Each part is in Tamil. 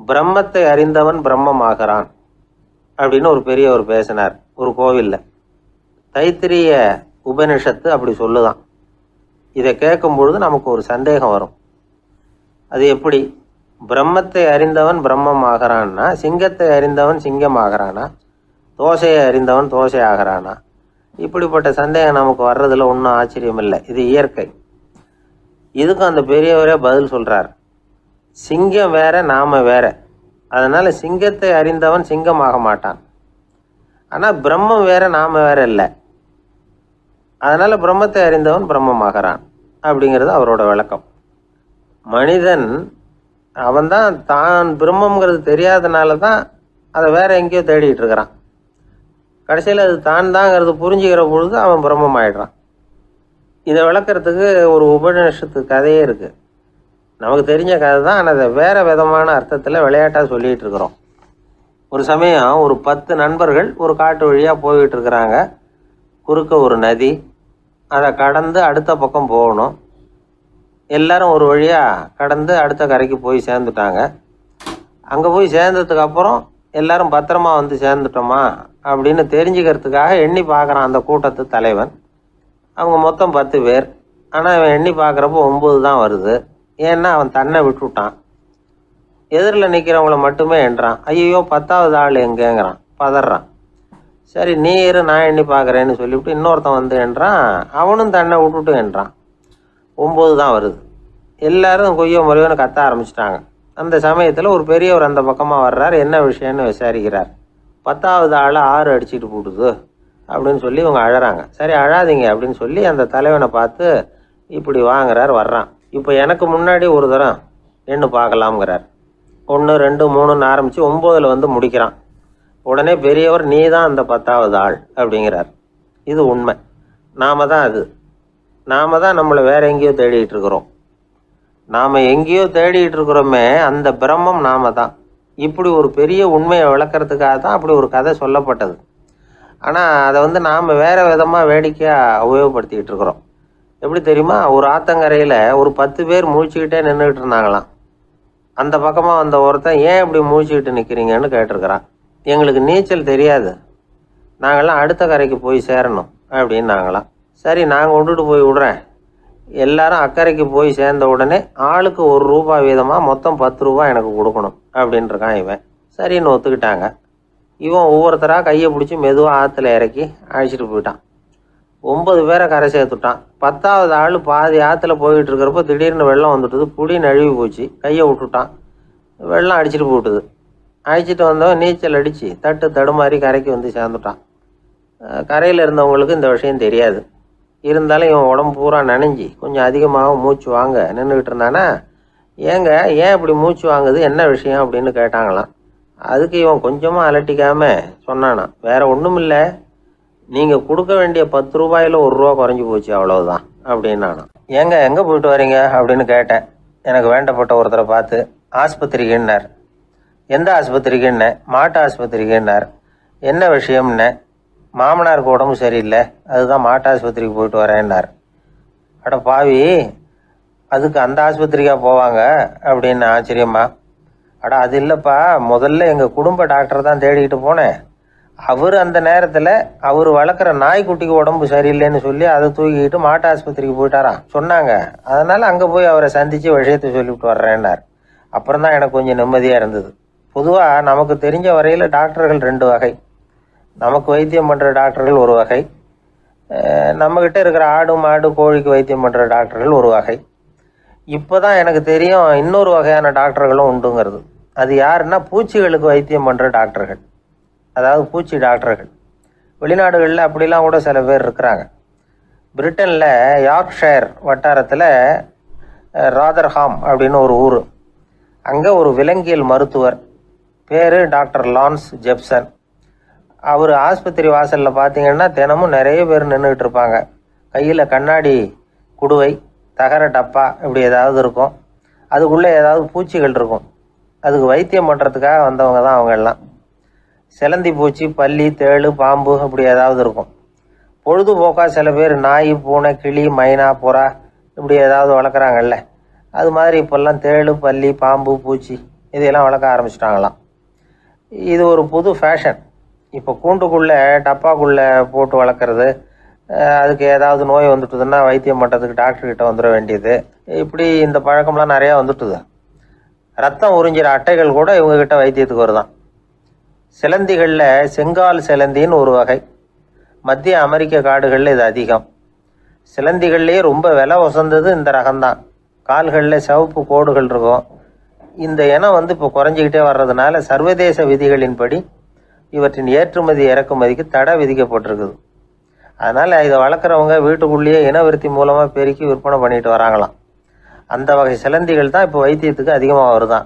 பிரம்மத்தை அறிந்தவன் பிரம்மமாகிறான் அப்படின்னு ஒரு பெரியவர் பேசினார் ஒரு கோவிலில். தைத்திரிய உபனிஷத்து அப்படி சொல்லுதான். இதை கேட்கும் பொழுது நமக்கு ஒரு சந்தேகம் வரும். அது எப்படி? பிரம்மத்தை அறிந்தவன் பிரம்மம் ஆகிறான்னா, சிங்கத்தை அறிந்தவன் சிங்கம் ஆகிறானா, தோசையை அறிந்தவன் தோசை ஆகிறானா? இப்படிப்பட்ட சந்தேகம் நமக்கு வர்றதுல ஒன்றும் ஆச்சரியம் இல்லை. இது இயற்கை. இதுக்கும் அந்த பெரியவரே பதில் சொல்றார். சிங்கம் வேற, நாம வேற. அதனால சிங்கத்தை அறிந்தவன் சிங்கம் ஆக மாட்டான். ஆனால் பிரம்மம் வேற, நாம வேற இல்லை. அதனால பிரம்மத்தை அறிந்தவன் பிரம்மமாகிறான் அப்படிங்கிறது அவரோட விளக்கம். மனிதன் அவன்தான் தான் பிரம்மங்கிறது தெரியாதனால தான் அதை வேற எங்கேயோ தேடிட்டு இருக்கிறான். கடைசியில் அது தான் தாங்கிறது புரிஞ்சுக்கிற பொழுது அவன் பிரம்மம் ஆயிடுறான். இதை விளக்கிறதுக்கு ஒரு உபநிஷத்து கதையே இருக்குது. நமக்கு தெரிஞ்ச கதை தான், ஆனால் அதை வேற விதமான அர்த்தத்தில் விளையாட்டாக சொல்லிகிட்டு இருக்கிறோம். ஒரு சமயம் ஒரு 10 நண்பர்கள் ஒரு காட்டு வழியாக போய்கிட்டு இருக்கிறாங்க. குறுக்க ஒரு நதி, அதை கடந்து அடுத்த பக்கம் போகணும். எல்லாரும் ஒரு வழியாக கடந்து அடுத்த கரைக்கு போய் சேர்ந்துட்டாங்க. அங்கே போய் சேர்ந்ததுக்கு அப்புறம் எல்லாரும் பத்திரமா வந்து சேர்ந்துட்டோமா அப்படின்னு தெரிஞ்சுக்கிறதுக்காக எண்ணி பார்க்குறான் அந்த கூட்டத்து தலைவன். அவங்க மொத்தம் 10 பேர். ஆனால் அவன் எண்ணி பார்க்குறப்போ 9 தான் வருது. ஏன்னா அவன் தன்னை விட்டுவிட்டான். எதிரில் நிற்கிறவங்கள மட்டுமே எண்ணுறான். ஐயோ 10வது ஆள் எங்கேங்கிறான், பதறான். சரி நீ இரு, நான் எண்ணி பார்க்குறேன்னு சொல்லிவிட்டு இன்னொருத்தன் வந்து எண்ணுறான். அவனும் தன்னை விட்டுட்டு எண்ணுறான். 9 தான் வருது. எல்லாரும் கொய்யோ முறையோன்னு கத்த ஆரம்பிச்சிட்டாங்க. அந்த சமயத்தில் ஒரு பெரியவர் அந்த பக்கமாக வர்றார். என்ன விஷயம்னு விசாரிக்கிறார். 10வது ஆளை 6 அடிச்சுட்டு போட்டுது அப்படின்னு சொல்லி இவங்க அழறாங்க. சரி அழாதீங்க அப்படின்னு சொல்லி அந்த தலைவனை பார்த்து இப்படி வாங்குறார். வர்றான். இப்போ எனக்கு முன்னாடி ஒரு தரம் எண்ணு பார்க்கலாம்ங்கிறார். 1 2 3ன்னு ஆரம்பித்து 9ல் வந்து முடிக்கிறான். உடனே பெரியவர் நீ தான் அந்த 10வது ஆள் அப்படிங்கிறார். இது உண்மை. நாம தான் அது. நாம தான் நம்மளை வேற எங்கேயோ தேடிட்டு இருக்கிறோம். நாம் எங்கேயோ தேடிட்டு இருக்கிறோமே, அந்த பிரம்மம் நாம தான். இப்படி ஒரு பெரிய உண்மையை விளக்கிறதுக்காக தான் அப்படி ஒரு கதை சொல்லப்பட்டது. ஆனால் அதை வந்து நாம் வேறு விதமாக வேடிக்கையாக உபயோகப்படுத்திக்கிட்டு இருக்கிறோம். எப்படி தெரியுமா? ஒரு ஆத்தங்கரையில் ஒரு 10 பேர் முழிச்சுக்கிட்டே நின்றுக்கிட்டு இருந்தாங்களாம். அந்த பக்கமாக வந்த ஒருத்தன் ஏன் இப்படி முழிச்சுக்கிட்டு நிற்கிறீங்கன்னு கேட்டிருக்கிறான். எங்களுக்கு நீச்சல் தெரியாது, நாங்கள்லாம் அடுத்த கரைக்கு போய் சேரணும் அப்படின்னு நாங்களாம். சரி நான் கொண்டுட்டு போய் விடுறேன். எல்லாரும் அக்கறைக்கு போய் சேர்ந்த உடனே ஆளுக்கு ₹1 வீதமாக மொத்தம் ₹10 எனக்கு கொடுக்கணும் அப்படின்ட்டுருக்கான் இவன். சரின்னு ஒத்துக்கிட்டாங்க. இவன் ஒவ்வொருத்தராக கையை பிடிச்சி மெதுவாக ஆற்றுல இறக்கி அழைச்சிட்டு போயிட்டான். 9 பேரை கரை சேர்த்துட்டான். 10வது ஆள் பாதி ஆற்றுல போயிட்டு இருக்கிறப்போ திடீர்னு வெள்ளம் வந்துட்டுது. புடி நழுவி போச்சு. கையை விட்டுட்டான். வெள்ளம் அடிச்சுட்டு போட்டுது. அழைச்சிட்டு வந்தவன் நீச்சல் அடித்து தட்டு தடுமாறி கரைக்கு வந்து சேர்ந்துட்டான். கரையில் இருந்தவங்களுக்கு இந்த விஷயம் தெரியாது. இருந்தாலும் இவன் உடம்பு பூரா நனைஞ்சி கொஞ்சம் அதிகமாக மூச்சு வாங்க நின்றுக்கிட்டு இருந்தானா, ஏங்க ஏன் இப்படி மூச்சு வாங்குது, என்ன விஷயம் அப்படின்னு கேட்டாங்களாம். அதுக்கு இவன் கொஞ்சமாக அலட்டிக்காமல் சொன்னானா, வேற ஒன்றும் இல்லை, நீங்கள் கொடுக்க வேண்டிய ₹10ல் ₹1 குறைஞ்சி போச்சு அவ்வளவுதான் அப்படின்னானா. ஏங்க எங்கே போயிட்டு வரீங்க அப்படின்னு கேட்டேன். எனக்கு வேண்டப்பட்ட ஒருத்தரை பார்த்து. ஆஸ்பத்திரிக்குன்னார். எந்த ஆஸ்பத்திரிக்குன்னே? மாட்டு ஆஸ்பத்திரிக்குன்னார். என்ன விஷயம்னே? மாமனாருக்கு உடம்பு சரியில்லை, அதுதான் மாட்டு ஆஸ்பத்திரிக்கு போயிட்டு வரேன்னார். அட பாவி, அதுக்கு அந்த ஆஸ்பத்திரிக்கா போவாங்க அப்படின்னு ஆச்சரியமா. அட அது இல்லைப்பா, முதல்ல எங்கள் குடும்ப டாக்டர் தான் தேடிக்கிட்டு போனேன். அவர் அந்த நேரத்தில் அவர் வளர்க்குற நாய்க்குட்டிக்கு உடம்பு சரியில்லைன்னு சொல்லி அதை தூக்கிக்கிட்டு மாட்டு ஆஸ்பத்திரிக்கு போயிட்டாராம் சொன்னாங்க. அதனால் அங்கே போய் அவரை சந்தித்து விஷயத்தை சொல்லிவிட்டு வர்றேன்னார். அப்புறம் தான் எனக்கு கொஞ்சம் நிம்மதியாக இருந்தது. பொதுவாக நமக்கு தெரிஞ்ச வரையில் டாக்டர்கள் 2 வகை. நமக்கு வைத்தியம் பண்ணுற டாக்டர்கள் ஒரு வகை, நம்மக்கிட்ட இருக்கிற ஆடு மாடு கோழிக்கு வைத்தியம் பண்ணுற டாக்டர்கள் ஒரு வகை. இப்போ தான் எனக்கு தெரியும் இன்னொரு வகையான டாக்டர்களும் உண்டுங்கிறது. அது யாருன்னா பூச்சிகளுக்கு வைத்தியம் பண்ணுற டாக்டர்கள், அதாவது பூச்சி டாக்டர்கள். வெளிநாடுகளில் அப்படிலாம் கூட சில பேர் இருக்கிறாங்க. பிரிட்டனில் யார்க்ஷயர் வட்டாரத்தில் ராதர்ஹாம் அப்படின்னு ஒரு ஊர். அங்கே ஒரு விலங்கியல் மருத்துவர் பேர் டாக்டர் லான்ஸ் ஜெப்சன். அவர் ஆஸ்பத்திரி வாசலில் பார்த்தீங்கன்னா தினமும் நிறைய பேர் நின்றுக்கிட்டு இருப்பாங்க. கையில் கண்ணாடி குடுவை, தகர டப்பா இப்படி ஏதாவது இருக்கும். அதுக்குள்ளே ஏதாவது பூச்சிகள் இருக்கும். அதுக்கு வைத்தியம் பண்ணுறதுக்காக வந்தவங்க தான் அவங்க எல்லாம். சிலந்தி பூச்சி, பல்லி, தேளு, பாம்பு இப்படி ஏதாவது இருக்கும். பொழுதுபோக்காக சில பேர் நாய், பூனை, கிளி, மைனா, புறா இப்படி ஏதாவது வளர்க்குறாங்கல்ல, அது மாதிரி இப்போல்லாம் தேளு, பல்லி, பாம்பு, பூச்சி இதையெல்லாம் வளர்க்க ஆரம்பிச்சிட்டாங்களாம். இது ஒரு புது ஃபேஷன். இப்போ கூண்டுக்குள்ளே டப்பாக்குள்ளே போட்டு வளர்க்குறது, அதுக்கு ஏதாவது நோய் வந்துட்டுதுன்னா வைத்தியம் பண்ணுறதுக்கு டாக்டர்கிட்ட வந்துட வேண்டியது, இப்படி இந்த பழக்கம்லாம் நிறையா வந்துட்டுது. ரத்தம் உறிஞ்சிற அட்டைகள் கூட இவங்ககிட்ட வைத்தியத்துக்கு வருதான். சிலந்திகளில் செங்கால் சிலந்தின்னு ஒரு வகை. மத்திய அமெரிக்க காடுகளில் இது அதிகம். சிலந்திகள்லேயே ரொம்ப விலை உசந்தது இந்த ரகம்தான். கால்களில் சிவப்பு கோடுகள் இருக்கும். இந்த இனம் இப்போ குறைஞ்சிக்கிட்டே வர்றதுனால சர்வதேச விதிகளின்படி இவற்றின் ஏற்றுமதி இறக்குமதிக்கு தடை விதிக்கப்பட்டிருக்குது. அதனால் இதை வளர்க்குறவங்க வீட்டுக்குள்ளேயே இனவிருத்தி மூலமாக பெருக்கி விற்பனை பண்ணிட்டு வராங்களாம். அந்த வகை சிலந்திகள் தான் இப்போ வைத்தியத்துக்கு அதிகமாக வருதான்.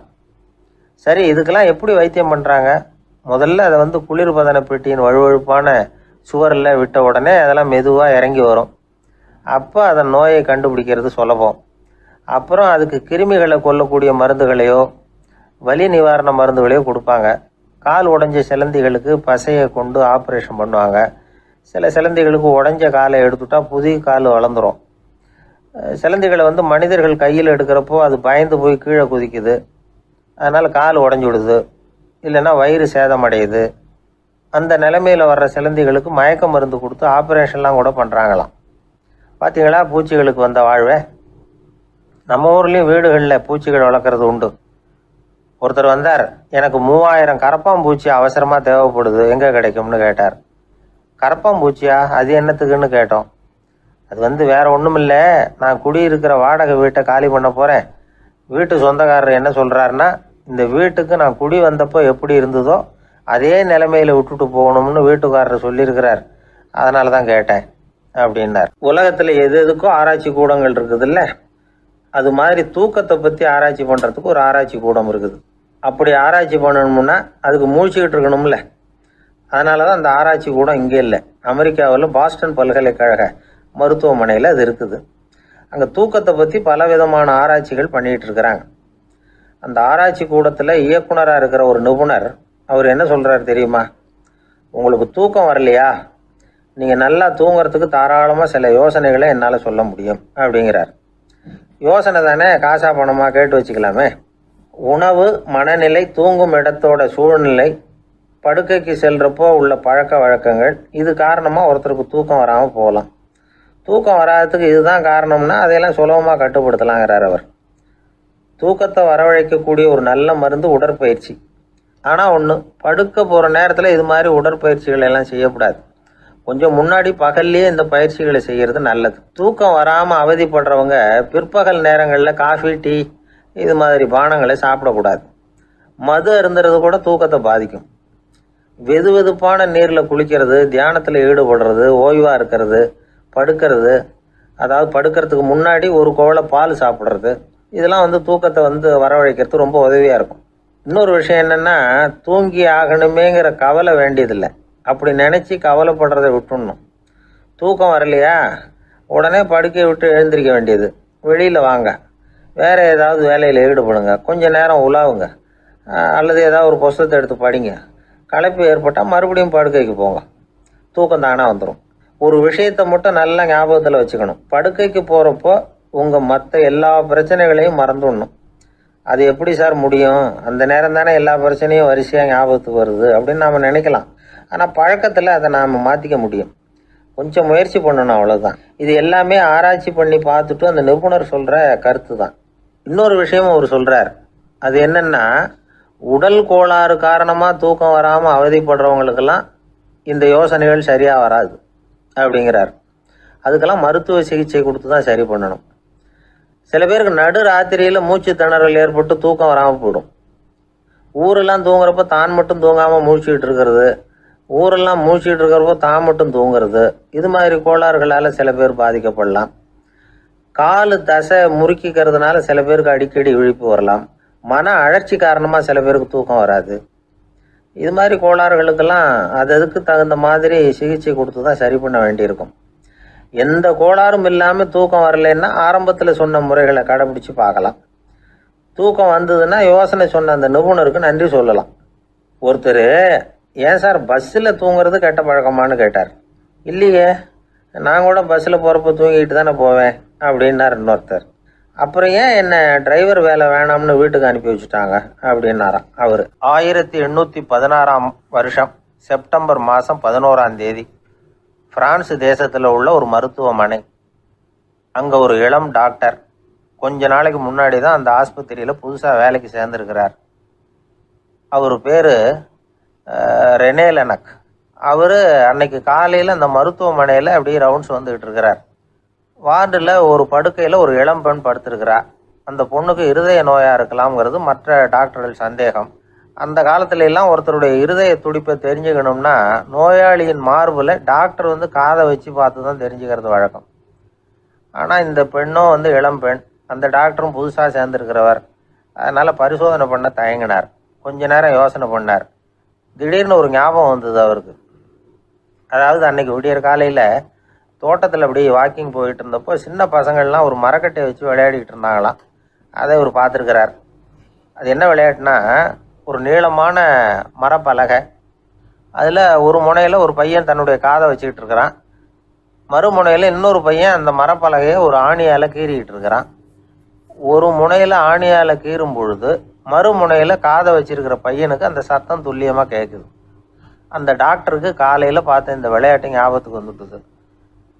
சரி, இதுக்கெல்லாம் எப்படி வைத்தியம் பண்ணுறாங்க? முதல்ல அதை குளிர்பதன பெட்டியின் வழுவழுப்பான சுவரில் விட்ட உடனே அதெல்லாம் மெதுவாக இறங்கி வரும். அப்போ அதன் நோயை கண்டுபிடிக்கிறது சுலபம். அப்புறம் அதுக்கு கிருமிகளை கொல்லக்கூடிய மருந்துகளையோ வலி நிவாரண மருந்துகளையோ கொடுப்பாங்க. கால் உடைஞ்ச சிலந்திகளுக்கு பசையை கொண்டு ஆப்ரேஷன் பண்ணுவாங்க. சில சிலந்திகளுக்கு உடைஞ்ச காலை எடுத்துட்டா புதிய கால் வளர்ந்துடும். சிலந்திகளை மனிதர்கள் கையில் எடுக்கிறப்போ அது பயந்து போய் கீழே குதிக்குது. அதனால் கால் உடஞ்சி விடுது, இல்லைன்னா வயிறு சேதமடையுது. அந்த நிலைமையில் வர்ற சிலந்திகளுக்கு மயக்க மருந்து கொடுத்து ஆப்ரேஷன்லாம் கூட பண்ணுறாங்களாம். பார்த்தீங்களா பூச்சிகளுக்கு வந்த வாழ்வே. நம்ம ஊர்லேயும் வீடுகளில் பூச்சிகள் வளர்க்குறது உண்டு. ஒருத்தர் வந்தார், எனக்கு 3000 கரப்பாம்பூச்சி அவசரமாக தேவைப்படுது, எங்கே கிடைக்கும்னு கேட்டார். கரப்பாம்பூச்சியா? அது என்னத்துக்குன்னு கேட்டோம். அது வேற ஒன்றும் இல்லை, நான் குடியிருக்கிற வாடகை வீட்டை காலி பண்ண போகிறேன். வீட்டு சொந்தக்காரர் என்ன சொல்கிறாருன்னா, இந்த வீட்டுக்கு நான் குடி வந்தப்போ எப்படி இருந்ததோ அதே நிலைமையில் விட்டுட்டு போகணும்னு வீட்டுக்காரர் சொல்லியிருக்கிறார், அதனால தான் கேட்டேன் அப்படின்னார். உலகத்தில் எது எதுக்கோ ஆராய்ச்சி கூடங்கள் இருக்குதுல்ல, அது மாதிரி தூக்கத்தை பற்றி ஆராய்ச்சி பண்ணுறதுக்கு ஒரு ஆராய்ச்சி கூடம் இருக்குது. அப்படி ஆராய்ச்சி பண்ணணும்னா அதுக்கு மூழ்கிக்கிட்டு இருக்கணும்ல. அதனால தான் அந்த ஆராய்ச்சி கூடம் இங்கே இல்லை. அமெரிக்காவில் பாஸ்டன் பல்கலைக்கழக மருத்துவமனையில் அது இருக்குது. அங்கே தூக்கத்தை பற்றி பலவிதமான ஆராய்ச்சிகள் பண்ணிகிட்டு இருக்கிறாங்க. அந்த ஆராய்ச்சி கூடத்தில் இயக்குனராக இருக்கிற ஒரு நிபுணர், அவர் என்ன சொல்கிறார் தெரியுமா? உங்களுக்கு தூக்கம் வரலையா, நீங்கள் நல்லா தூங்குறதுக்கு தாராளமாக சில யோசனைகளை என்னால் சொல்ல முடியும் அப்படிங்கிறார். யோசனை தானே, காசா பணமாக கேட்டு வச்சுக்கலாமே. உணவு, மனநிலை, தூங்கும் இடத்தோட சூழ்நிலை, படுக்கைக்கு செல்றப்போ உள்ள பழக்க வழக்கங்கள், இது காரணமாக ஒருத்தருக்கு தூக்கம் வராமல் போகலாம். தூக்கம் வராததுக்கு இதுதான் காரணம்னா அதையெல்லாம் சுலபமாக கட்டுப்படுத்தலாங்கிறார் அவர். தூக்கத்தை வரவழைக்கக்கூடிய ஒரு நல்ல மருந்து உடற்பயிற்சி. ஆனால் ஒன்று, படுக்க போகிற நேரத்தில் இது மாதிரி உடற்பயிற்சிகள் எல்லாம் செய்யக்கூடாது. கொஞ்சம் முன்னாடி பகல்லையே இந்த பயிற்சிகளை செய்கிறது நல்லது. தூக்கம் வராமல் அவதிப்படுறவங்க பிற்பகல் நேரங்களில் காஃபி, டீ இது மாதிரி பானங்களை சாப்பிடக்கூடாது. மது அருந்துறது கூட தூக்கத்தை பாதிக்கும். வெது வெதுப்பான நீரில் குளிக்கிறது, தியானத்தில் ஈடுபடுறது, ஓய்வாக இருக்கிறது, படுக்கிறது, அதாவது படுக்கிறதுக்கு முன்னாடி ஒரு கோவலை பால் சாப்பிட்றது, இதெல்லாம் தூக்கத்தை வரவழைக்கிறது ரொம்ப உதவியாக இருக்கும். இன்னொரு விஷயம் என்னென்னா, தூங்கி ஆகணுமேங்கிற கவலை வேண்டியதில்லை. அப்படி நினச்சி கவலைப்படுறதை விட்டுடணும். தூக்கம் வரலையா, உடனே படுக்கையை விட்டு எழுந்திரிக்க வேண்டியது. வெளியில் வாங்க, வேறு ஏதாவது வேலையில் ஈடுபடுங்க, கொஞ்சம் நேரம் உலாவுங்க, அல்லது ஏதாவது ஒரு புஸ்தகத்தை எடுத்து படிங்க. களைப்பு ஏற்பட்டால் மறுபடியும் படுக்கைக்கு போங்க, தூக்கம் தானே வந்துடும். ஒரு விஷயத்தை மட்டும் நல்லா ஞாபகத்தில் வச்சுக்கணும். படுக்கைக்கு போகிறப்போ உங்கள் மற்ற எல்லா பிரச்சனைகளையும் மறந்துடணும். அது எப்படி சார் முடியும், அந்த நேரம் தானே எல்லா பிரச்சனையும் வரிசையாக ஞாபகத்துக்கு வருது அப்படின்னு நாம் நினைக்கலாம். ஆனால் பழக்கத்தில் அதை நாம் மாற்றிக்க முடியும். கொஞ்சம் முயற்சி பண்ணணும், அவ்வளோதான். இது எல்லாமே ஆராய்ச்சி பண்ணி பார்த்துட்டு அந்த நிபுணர் சொல்கிற கருத்து தான். இன்னொரு விஷயமும் அவர் சொல்கிறார். அது என்னென்னா, உடல் கோளாறு காரணமாக தூக்கம் வராமல் அவதிப்படுறவங்களுக்கெல்லாம் இந்த யோசனைகள் சரியாக வராது அப்படிங்கிறார். அதுக்கெல்லாம் மருத்துவ சிகிச்சை கொடுத்து தான் சரி பண்ணணும். சில பேருக்கு நடு ராத்திரியில் மூச்சு திணறல் ஏற்பட்டு தூக்கம் வராமல் போயிடும். ஊரெல்லாம் தூங்குறப்ப தான் மட்டும் தூங்காமல் மூழ்கிட்டு இருக்கிறது, ஊரெல்லாம் மூழ்கிட்டு இருக்கிறப்போ தான் மட்டும் தூங்குறது, இது மாதிரி கோளாறுகளால் சில பேர் பாதிக்கப்படலாம். காலு தசை முறுக்கிக்கிறதுனால சில பேருக்கு அடிக்கடி விழிப்பு வரலாம். மன அழற்சி காரணமாக சில பேருக்கு தூக்கம் வராது. இது மாதிரி கோளாறுகளுக்கெல்லாம் அதுக்கு தகுந்த மாதிரி சிகிச்சை கொடுத்து தான் சரி பண்ண வேண்டியிருக்கும். எந்த கோளாறும் இல்லாமல் தூக்கம் வரலைன்னா ஆரம்பத்தில் சொன்ன முறைகளை கடைபிடிச்சு பார்க்கலாம். தூக்கம் வந்ததுன்னா யோசனை சொன்ன அந்த நிபுணருக்கு நன்றி சொல்லலாம். ஒருத்தர், ஏன் சார் பஸ்ஸில் தூங்குறது கெட்ட பழக்கமானு கேட்டார். இல்லையே, நான் கூட பஸ்ஸில் போகிறப்ப தூங்கிட்டு தானே போவேன் அப்படின்னார் இன்னொருத்தர். அப்புறம் ஏன் என்ன டிரைவர் வேலை வேணாம்னு வீட்டுக்கு அனுப்பி வச்சுட்டாங்க அப்படின்னாராம் அவர். 1816 வருஷம் செப்டம்பர் மாதம் 11ஆம் தேதி பிரான்ஸ் தேசத்தில் உள்ள ஒரு மருத்துவமனை. அங்கே ஒரு இளம் டாக்டர் கொஞ்ச நாளைக்கு முன்னாடி தான் அந்த ஆஸ்பத்திரியில் புதுசாக வேலைக்கு சேர்ந்துருக்கிறார். அவர் பேர் ரெனே லெனக். அவர் அன்னைக்கு காலையில் அந்த மருத்துவமனையில் அப்படியே ரவுண்ட்ஸ் வந்துக்கிட்டு இருக்கிறார். வார்டில் ஒரு படுக்கையில் ஒரு இளம் பெண் படுத்திருக்கிறா. அந்த பொண்ணுக்கு இருதய நோயாக இருக்கலாம்ங்கிறது மற்ற டாக்டர்கள் சந்தேகம். அந்த காலத்துல எல்லாம் ஒருத்தருடைய இருதய துடிப்பை தெரிஞ்சுக்கணும்னா நோயாளியின் மார்பில் டாக்டர் காதை வச்சு பார்த்து தான் தெரிஞ்சுக்கிறது வழக்கம். ஆனால் இந்த பெண்ணும் இளம் பெண், அந்த டாக்டரும் புதுசாக சேர்ந்துருக்கிறவர். அதனால் பரிசோதனை பண்ண தயங்கினார். கொஞ்ச நேரம் யோசனை பண்ணார். திடீர்னு ஒரு ஞாபகம் வந்தது அவருக்கு. அதாவது அன்னைக்கு விடியற் காலையில் தோட்டத்தில் அப்படியே வாக்கிங் போயிட்டு இருந்தப்போ சின்ன பசங்கள்லாம் ஒரு மரக்கட்டையை வச்சு விளையாடிக்கிட்டு இருந்தாங்களாம். அதை இவர் பார்த்துருக்கிறார். அது என்ன விளையாட்டுனா, ஒரு நீளமான மரப்பலகை, அதில் ஒரு முனையில் ஒரு பையன் தன்னுடைய காதை வச்சுக்கிட்டு இருக்கிறான், மறுமுனையில் இன்னொரு பையன் அந்த மரப்பலகையை ஒரு ஆணியால் கீறிக்கிட்டு இருக்கிறான். ஒரு முனையில் ஆணியால் கீறும் பொழுது மறுமுனையில் காதை வச்சிருக்கிற பையனுக்கு அந்த சத்தம் துல்லியமாக கேட்குது. அந்த டாக்டருக்கு காலையில் பார்த்த இந்த விளையாட்டு ஞாபகத்துக்கு வந்துட்டுது.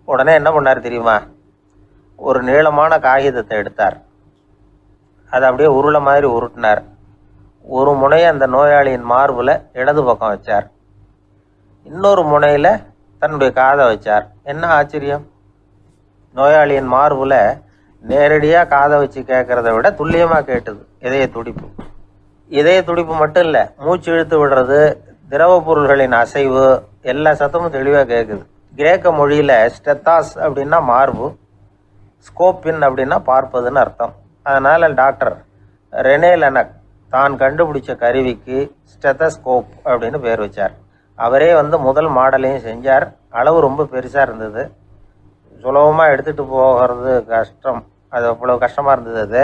உடனே என்ன பண்ணார் தெரியுமா? ஒரு நீளமான காகிதத்தை எடுத்தார். அதை அப்படியே உருளை மாதிரி உருட்டினார். ஒரு முனையை அந்த நோயாளியின் மார்பில் இடது பக்கம் வச்சார், இன்னொரு முனையில் தன்னுடைய காதை வச்சார். என்ன ஆச்சரியம்! நோயாளியின் மார்பில் நேரடியாக காதை வச்சு கேட்குறத விட துல்லியமாக கேட்டுது இதய துடிப்பு. இதய துடிப்பு மட்டும் இல்லை, மூச்சு இழுத்து விடுறது, திரவ பொருள்களின் அசைவு, எல்லா சத்தமும் தெளிவாக கேட்குது. கிரேக்க மொழியில் ஸ்டெத்தாஸ் அப்படின்னா மார்பு, ஸ்கோப்பின் அப்படின்னா பார்ப்பதுன்னு அர்த்தம். அதனால் டாக்டர் ரெனே லெனக் தான் கண்டுபிடிச்ச கருவிக்கு ஸ்டெத்தஸ்கோப் அப்படின்னு பேர் வச்சார். அவரே முதல் மாடலையும் செஞ்சார். அளவு ரொம்ப பெருசாக இருந்தது, சுலபமாக எடுத்துகிட்டு போகிறது கஷ்டம், அது அவ்வளோ கஷ்டமாக இருந்தது அது.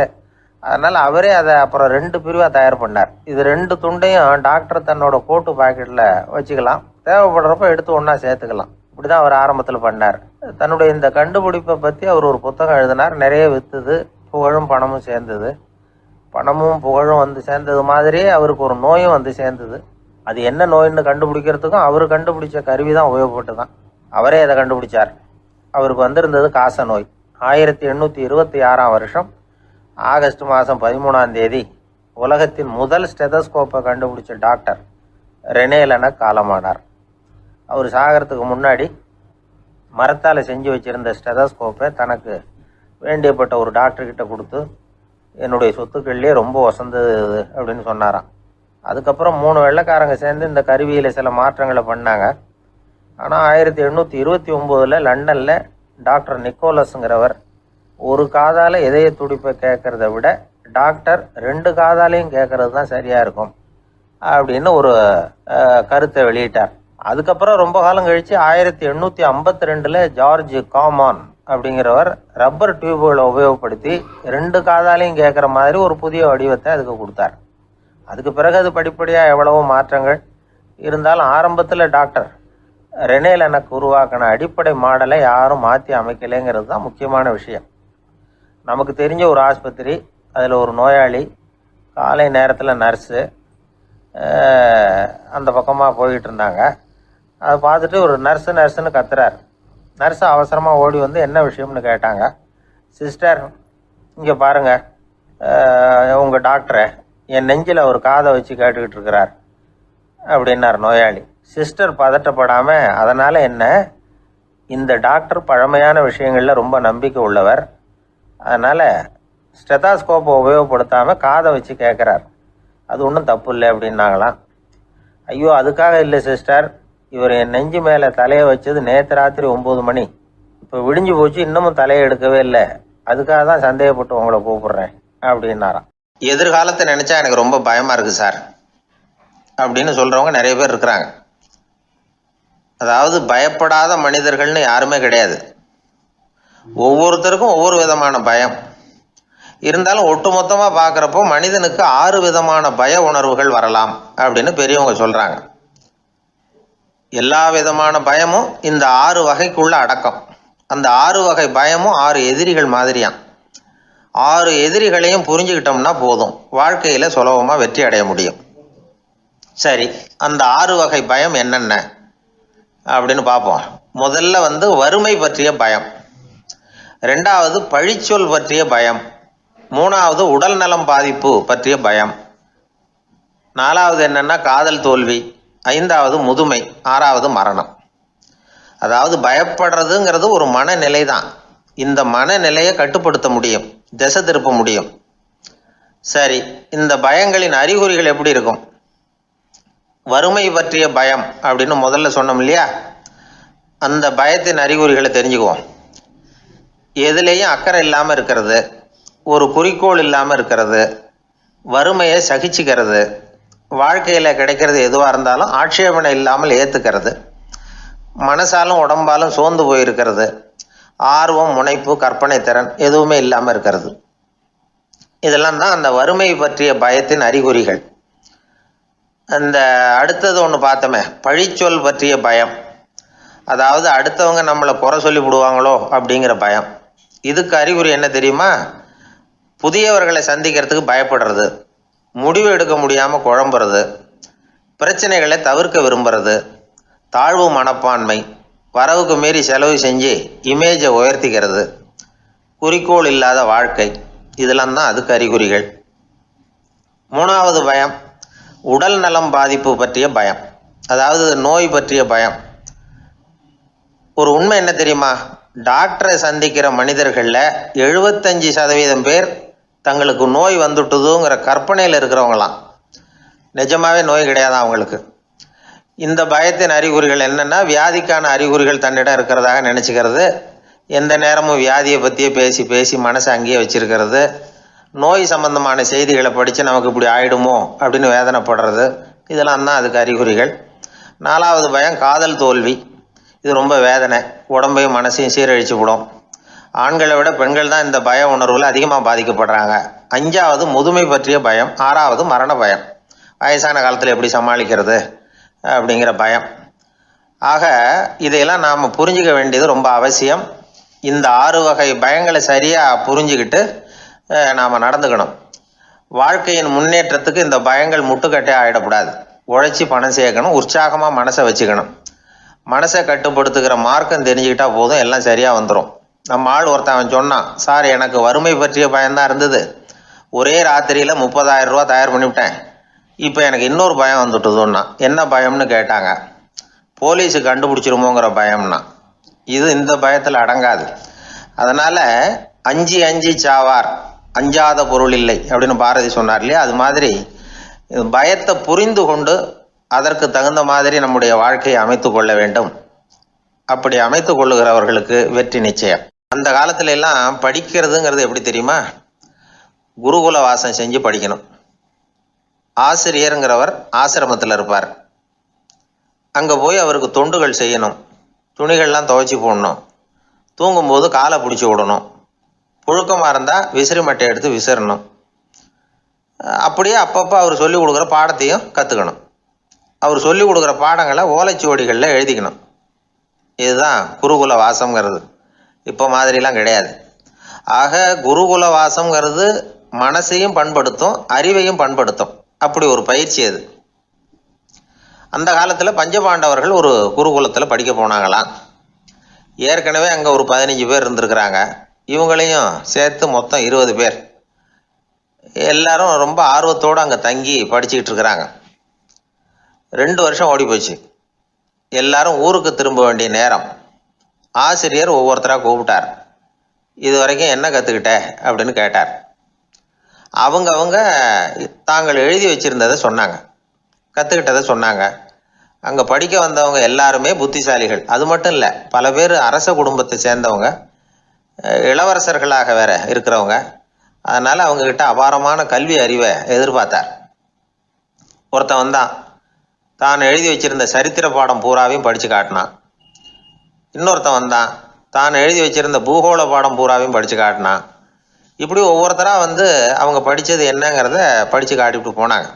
அதனால் அவரே அதை அப்புறம் 2 பிரிவாக தயார் பண்ணார். இது 2 துண்டையும் டாக்டர் தன்னோட கோட்டு பாக்கெட்டில் வச்சுக்கலாம், தேவைப்படுறப்ப எடுத்து ஒன்றா சேர்த்துக்கலாம். இப்படி தான் அவர் ஆரம்பத்தில் பண்ணார். தன்னுடைய இந்த கண்டுபிடிப்பை பற்றி அவர் ஒரு புத்தகம் எழுதினார். நிறைய விற்றுது, புகழும் பணமும் சேர்ந்தது. பணமும் புகழும் சேர்ந்தது மாதிரியே அவருக்கு ஒரு நோயும் சேர்ந்தது. அது என்ன நோயின்னு கண்டுபிடிக்கிறதுக்கும் அவர் கண்டுபிடிச்ச கருவி தான் உபயோகப்பட்டு தான். அவரே அதை கண்டுபிடிச்சார். அவருக்கு வந்திருந்தது காச நோய். 1826 வருஷம் ஆகஸ்ட் மாதம் 13ஆம் தேதி உலகத்தின் முதல் ஸ்டெதஸ்கோப்பை கண்டுபிடிச்ச டாக்டர் ரெனே லெனக் காலமானார். அவர் சாகிறதுக்கு முன்னாடி மரத்தால் செஞ்சு வச்சுருந்த ஸ்டெதஸ்கோப்பை தனக்கு வேண்டியப்பட்ட ஒரு டாக்டர்கிட்ட கொடுத்து, என்னுடைய சொத்துக்கள்லேயே ரொம்ப வசந்தது அப்படின்னு சொன்னாராம். அதுக்கப்புறம் 3 வெள்ளைக்காரங்க சேர்ந்து இந்த கருவியில் சில மாற்றங்களை பண்ணாங்க. ஆனால் 1829 லண்டனில் டாக்டர் நிக்கோலஸுங்கிறவர் ஒரு காதால் இதய துடிப்பை கேட்குறத விட டாக்டர் 2 காதாலையும் கேட்குறது தான் சரியாக இருக்கும் அப்படின்னு ஒரு கருத்தை வெளியிட்டார். அதுக்கப்புறம் ரொம்ப காலம் கழித்து 1852 ஜார்ஜ் காமான் அப்படிங்கிறவர் ரப்பர் டியூபுகளை உபயோகப்படுத்தி 2 காதாலையும் கேட்குற மாதிரி ஒரு புதிய வடிவத்தை அதுக்கு கொடுத்தார். அதுக்கு பிறகு அது படிப்படியாக எவ்வளவோ மாற்றங்கள் இருந்தாலும் ஆரம்பத்தில் டாக்டர் ரெனே லெனக் உருவாக்கின அடிப்படை மாடலை யாரும் மாற்றி அமைக்கலைங்கிறது தான் முக்கியமான விஷயம். நமக்கு தெரிஞ்ச ஒரு ஆஸ்பத்திரி, அதில் ஒரு நோயாளி, காலை நேரத்தில் நர்ஸு அந்த பக்கமாக போயிட்டு இருந்தாங்க. அதை பார்த்துட்டு ஒரு நர்ஸுன்னு கத்துறார். நர்ஸு அவசரமாக ஓடி என்ன விஷயம்னு கேட்டாங்க. சிஸ்டர், இங்கே பாருங்கள், உங்கள் டாக்டரை என் நெஞ்சில் ஒரு காதை வச்சு கேட்டுக்கிட்டு இருக்கிறார் அப்படின்னார் நோயாளி. சிஸ்டர் பதட்டப்படாமல், அதனால் என்ன, இந்த டாக்டர் பழமையான விஷயங்களில் ரொம்ப நம்பிக்கை உள்ளவர், அதனால் ஸ்டெதாஸ்கோப்பை உபயோகப்படுத்தாமல் காதை வச்சு கேட்குறார், அது ஒன்றும் தப்பு இல்லை அப்படின்னாங்களாம். ஐயோ, அதுக்காக இல்லை சிஸ்டர், இவர் என் நெஞ்சு மேலே தலையை வச்சது நேற்று ராத்திரி 9 மணி, இப்போ விடிஞ்சு போச்சு, இன்னமும் தலையை எடுக்கவே இல்லை, அதுக்காக தான் சந்தேகப்பட்டு உங்களை கூப்பிட்றேன் அப்படின்னாராம். எதிர்காலத்தை நினச்சா எனக்கு ரொம்ப பயமாக இருக்குது சார் அப்படின்னு சொல்கிறவங்க நிறைய பேர் இருக்கிறாங்க. அதாவது பயப்படாத மனிதர்கள்னு யாருமே கிடையாது. ஒவ்வொருத்தருக்கும் ஒவ்வொரு விதமான பயம் இருந்தாலும் ஒட்டுமொத்தமாக பார்க்குறப்போ மனிதனுக்கு 6 விதமான பய உணர்வுகள் வரலாம் அப்படின்னு பெரியவங்க சொல்கிறாங்க. எல்லா விதமான பயமும் இந்த 6 வகைக்குள்ள அடக்கம். அந்த 6 வகை பயமும் 6 எதிரிகள் மாதிரியாம். 6 எதிரிகளையும் புரிஞ்சுக்கிட்டோம்னா போதும், வாழ்க்கையில் சுலபமாக வெற்றி அடைய முடியும். சரி, அந்த 6 வகை பயம் என்னென்ன அப்படின்னு பார்ப்போம். முதல்ல வறுமை பற்றிய பயம், 2வது பழிச்சொல் பற்றிய பயம், 3வது உடல் நலம் பாதிப்பு பற்றிய பயம், 4வது என்னன்னா காதல் தோல்வி, 5வது முதுமை, 6வது மரணம். அதாவது பயப்படுறதுங்கிறது ஒரு மனநிலை தான். இந்த மனநிலையை கட்டுப்படுத்த முடியும், திசை திருப்ப முடியும். சரி, இந்த பயங்களின் அறிகுறிகள் எப்படி இருக்கும்? வறுமை பற்றிய பயம் அப்படின்னு முதல்ல சொன்னோம் இல்லையா, அந்த பயத்தின் அறிகுறிகளை தெரிஞ்சுக்குவோம். எதுலேயும் அக்கறை இல்லாமல் இருக்கிறது, ஒரு குறிக்கோள் இல்லாமல் இருக்கிறது, வறுமையை சகிச்சுக்கிறது, வாழ்க்கையில் கிடைக்கிறது எதுவாக இருந்தாலும் ஆட்சேபனை இல்லாமல் ஏற்றுக்கிறது, மனசாலும் உடம்பாலும் சோர்ந்து போயிருக்கிறது, ஆர்வம், முனைப்பு, கற்பனை திறன் எதுவுமே இல்லாமல் இருக்கிறது. இதெல்லாம் தான் அந்த வறுமை பற்றிய பயத்தின் அறிகுறிகள். அந்த அடுத்தது ஒன்று பார்த்தோமே, பழிச்சொல் பற்றிய பயம். அதாவது அடுத்தவங்க நம்மளை குறை சொல்லி விடுவாங்களோ அப்படிங்கிற பயம். இதுக்கு அறிகுறி என்ன தெரியுமா? புதியவர்களை சந்திக்கிறதுக்கு பயப்படுறது, முடிவு எடுக்க முடியாமல் குழம்புறது, பிரச்சனைகளை தவிர்க்க விரும்புறது, தாழ்வு மனப்பான்மை, வரவுக்கு மீறி செலவு செஞ்சு இமேஜை உயர்த்திக்கிறது, குறிக்கோள் இல்லாத வாழ்க்கை, இதெல்லாம் தான் அதுக்கு அறிகுறிகள். 3வது பயம் உடல் நலம் பாதிப்பு பற்றிய பயம், அதாவது நோய் பற்றிய பயம். ஒரு உண்மை என்ன தெரியுமா? டாக்டரை சந்திக்கிற மனிதர்களில் 75% பேர் தங்களுக்கு நோய் வந்துட்டுதுங்கிற கற்பனையில் இருக்கிறவங்களாம். நிஜமாவே நோய் கிடையாது அவங்களுக்கு. இந்த பயத்தின் அறிகுறிகள் என்னென்னா, வியாதிக்கான அறிகுறிகள் தன்னிடம் இருக்கிறதாக நினச்சிக்கிறது, எந்த நேரமும் வியாதியை பற்றியே பேசி பேசி மனசை அங்கேயே வச்சிருக்கிறது, நோய் சம்பந்தமான செய்திகளை படித்து நமக்கு இப்படி ஆயிடுமோ அப்படின்னு வேதனைப்படுறது, இதெல்லாம் தான் அதுக்கு அறிகுறிகள். 4வது பயம் காதல் தோல்வி. இது ரொம்ப வேதனை, உடம்பையும் மனசையும் சீரழிச்சு விடும். ஆண்களை விட பெண்கள் தான் இந்த பய உணர்வில் அதிகமாக பாதிக்கப்படுறாங்க. 5வது முதுமை பற்றிய பயம். 6வது மரண பயம், வயசான காலத்தில் எப்படி சமாளிக்கிறது அப்படிங்கிற பயம். ஆக இதையெல்லாம் நாம் புரிஞ்சிக்க வேண்டியது ரொம்ப அவசியம். இந்த 6 வகை பயங்களை சரியாக புரிஞ்சுக்கிட்டு நாம் நடந்துக்கணும். வாழ்க்கையின் முன்னேற்றத்துக்கு இந்த பயங்கள் முட்டுக்கட்டே ஆகிடக்கூடாது. உழைச்சி பணம் சேர்க்கணும், உற்சாகமாக மனசை வச்சுக்கணும். மனசை கட்டுப்படுத்துகிற மார்க்கம் தெரிஞ்சுக்கிட்டா போதும், எல்லாம் சரியாக வந்துடும். நம்ம ஆள் ஒருத்தன் சொன்னான், சார் எனக்கு வறுமை பற்றிய பயம்தான் இருந்தது, ஒரே ராத்திரியில் 30,000 ரூபா தயார் பண்ணிவிட்டேன், இப்போ எனக்கு இன்னொரு பயம் வந்துட்டுதுன்னா. என்ன பயம்னு கேட்டாங்க. போலீஸு கண்டுபிடிச்சிருமோங்கிற பயம்னா. இது இந்த பயத்தில் அடங்காது. அதனால் அஞ்சி அஞ்சி சாவார், அஞ்சாத பொருள் இல்லை அப்படின்னு பாரதி சொன்னார் இல்லையா, அது மாதிரி பயத்தை புரிந்து கொண்டு அதற்கு தகுந்த மாதிரி நம்முடைய வாழ்க்கையை அமைத்து கொள்ள வேண்டும். அப்படி அமைத்து கொள்ளுகிறவர்களுக்கு வெற்றி நிச்சயம். அந்த காலத்துல எல்லாம் படிக்கிறதுங்கிறது எப்படி தெரியுமா? குருகுல வாசம் செஞ்சு படிக்கணும். ஆசிரியருங்கிறவர் ஆசிரமத்தில் இருப்பார். அங்கே போய் அவருக்கு தொண்டுகள் செய்யணும், துணிகள்லாம் துவைச்சி போடணும், தூங்கும்போது காலை பிடிச்சி விடணும், புழுக்கமாக இருந்தால் விசிறி மட்டை எடுத்து விசிறணும். அப்படியே அப்பப்போ அவர் சொல்லிக் கொடுக்குற பாடத்தையும் கற்றுக்கணும். அவர் சொல்லிக் கொடுக்குற பாடங்களை ஓலைச்சுவடிகளில் எழுதிக்கணும். இதுதான் குருகுல வாசம்ங்கிறது. இப்போ மாதிரிலாம் கிடையாது. ஆக குருகுல வாசம்ங்கிறது மனசையும் பண்படுத்தும், அறிவையும் பண்படுத்தும். அப்படி ஒரு பயிற்சி அது. அந்த காலத்தில் பஞ்சபாண்டவர்கள் ஒரு குருகுலத்தில் படிக்க போனாங்களாம். ஏற்கனவே அங்கே ஒரு 15 பேர் இருந்திருக்கிறாங்க. இவங்களையும் சேர்த்து மொத்தம் 20 பேர். எல்லாரும் ரொம்ப ஆர்வத்தோடு அங்கே தங்கி படிச்சுக்கிட்டு இருக்கிறாங்க. 2 வருஷம் ஓடி போச்சு. எல்லாரும் ஊருக்கு திரும்ப வேண்டிய நேரம். ஆசிரியர் ஒவ்வொருத்தராக கூப்பிட்டார். இது வரைக்கும் என்ன கற்றுக்கிட்ட அப்படின்னு கேட்டார். அவங்க தாங்கள் எழுதி வச்சுருந்ததை சொன்னாங்க, கற்றுக்கிட்டதை சொன்னாங்க. அங்கே படிக்க வந்தவங்க எல்லாருமே புத்திசாலிகள். அது மட்டும் இல்லை, பல பேர் அரச குடும்பத்தை சேர்ந்தவங்க, இளவரசர்களாக வேற இருக்கிறவங்க. அதனால் அவங்கக்கிட்ட அபாரமான கல்வி அறிவை எதிர்பார்த்தார். ஒருத்தன் வந்தான், தான் எழுதி வச்சிருந்த சரித்திர பாடம் பூராவையும் படித்து காட்டினான். இன்னொருத்தன் வந்தான், தான் எழுதி வச்சிருந்த பூகோள பாடம் பூராவையும் படித்து காட்டினான். இப்படி ஒவ்வொருத்தராக அவங்க படித்தது என்னங்கிறத படித்து காட்டிவிட்டு போனாங்க.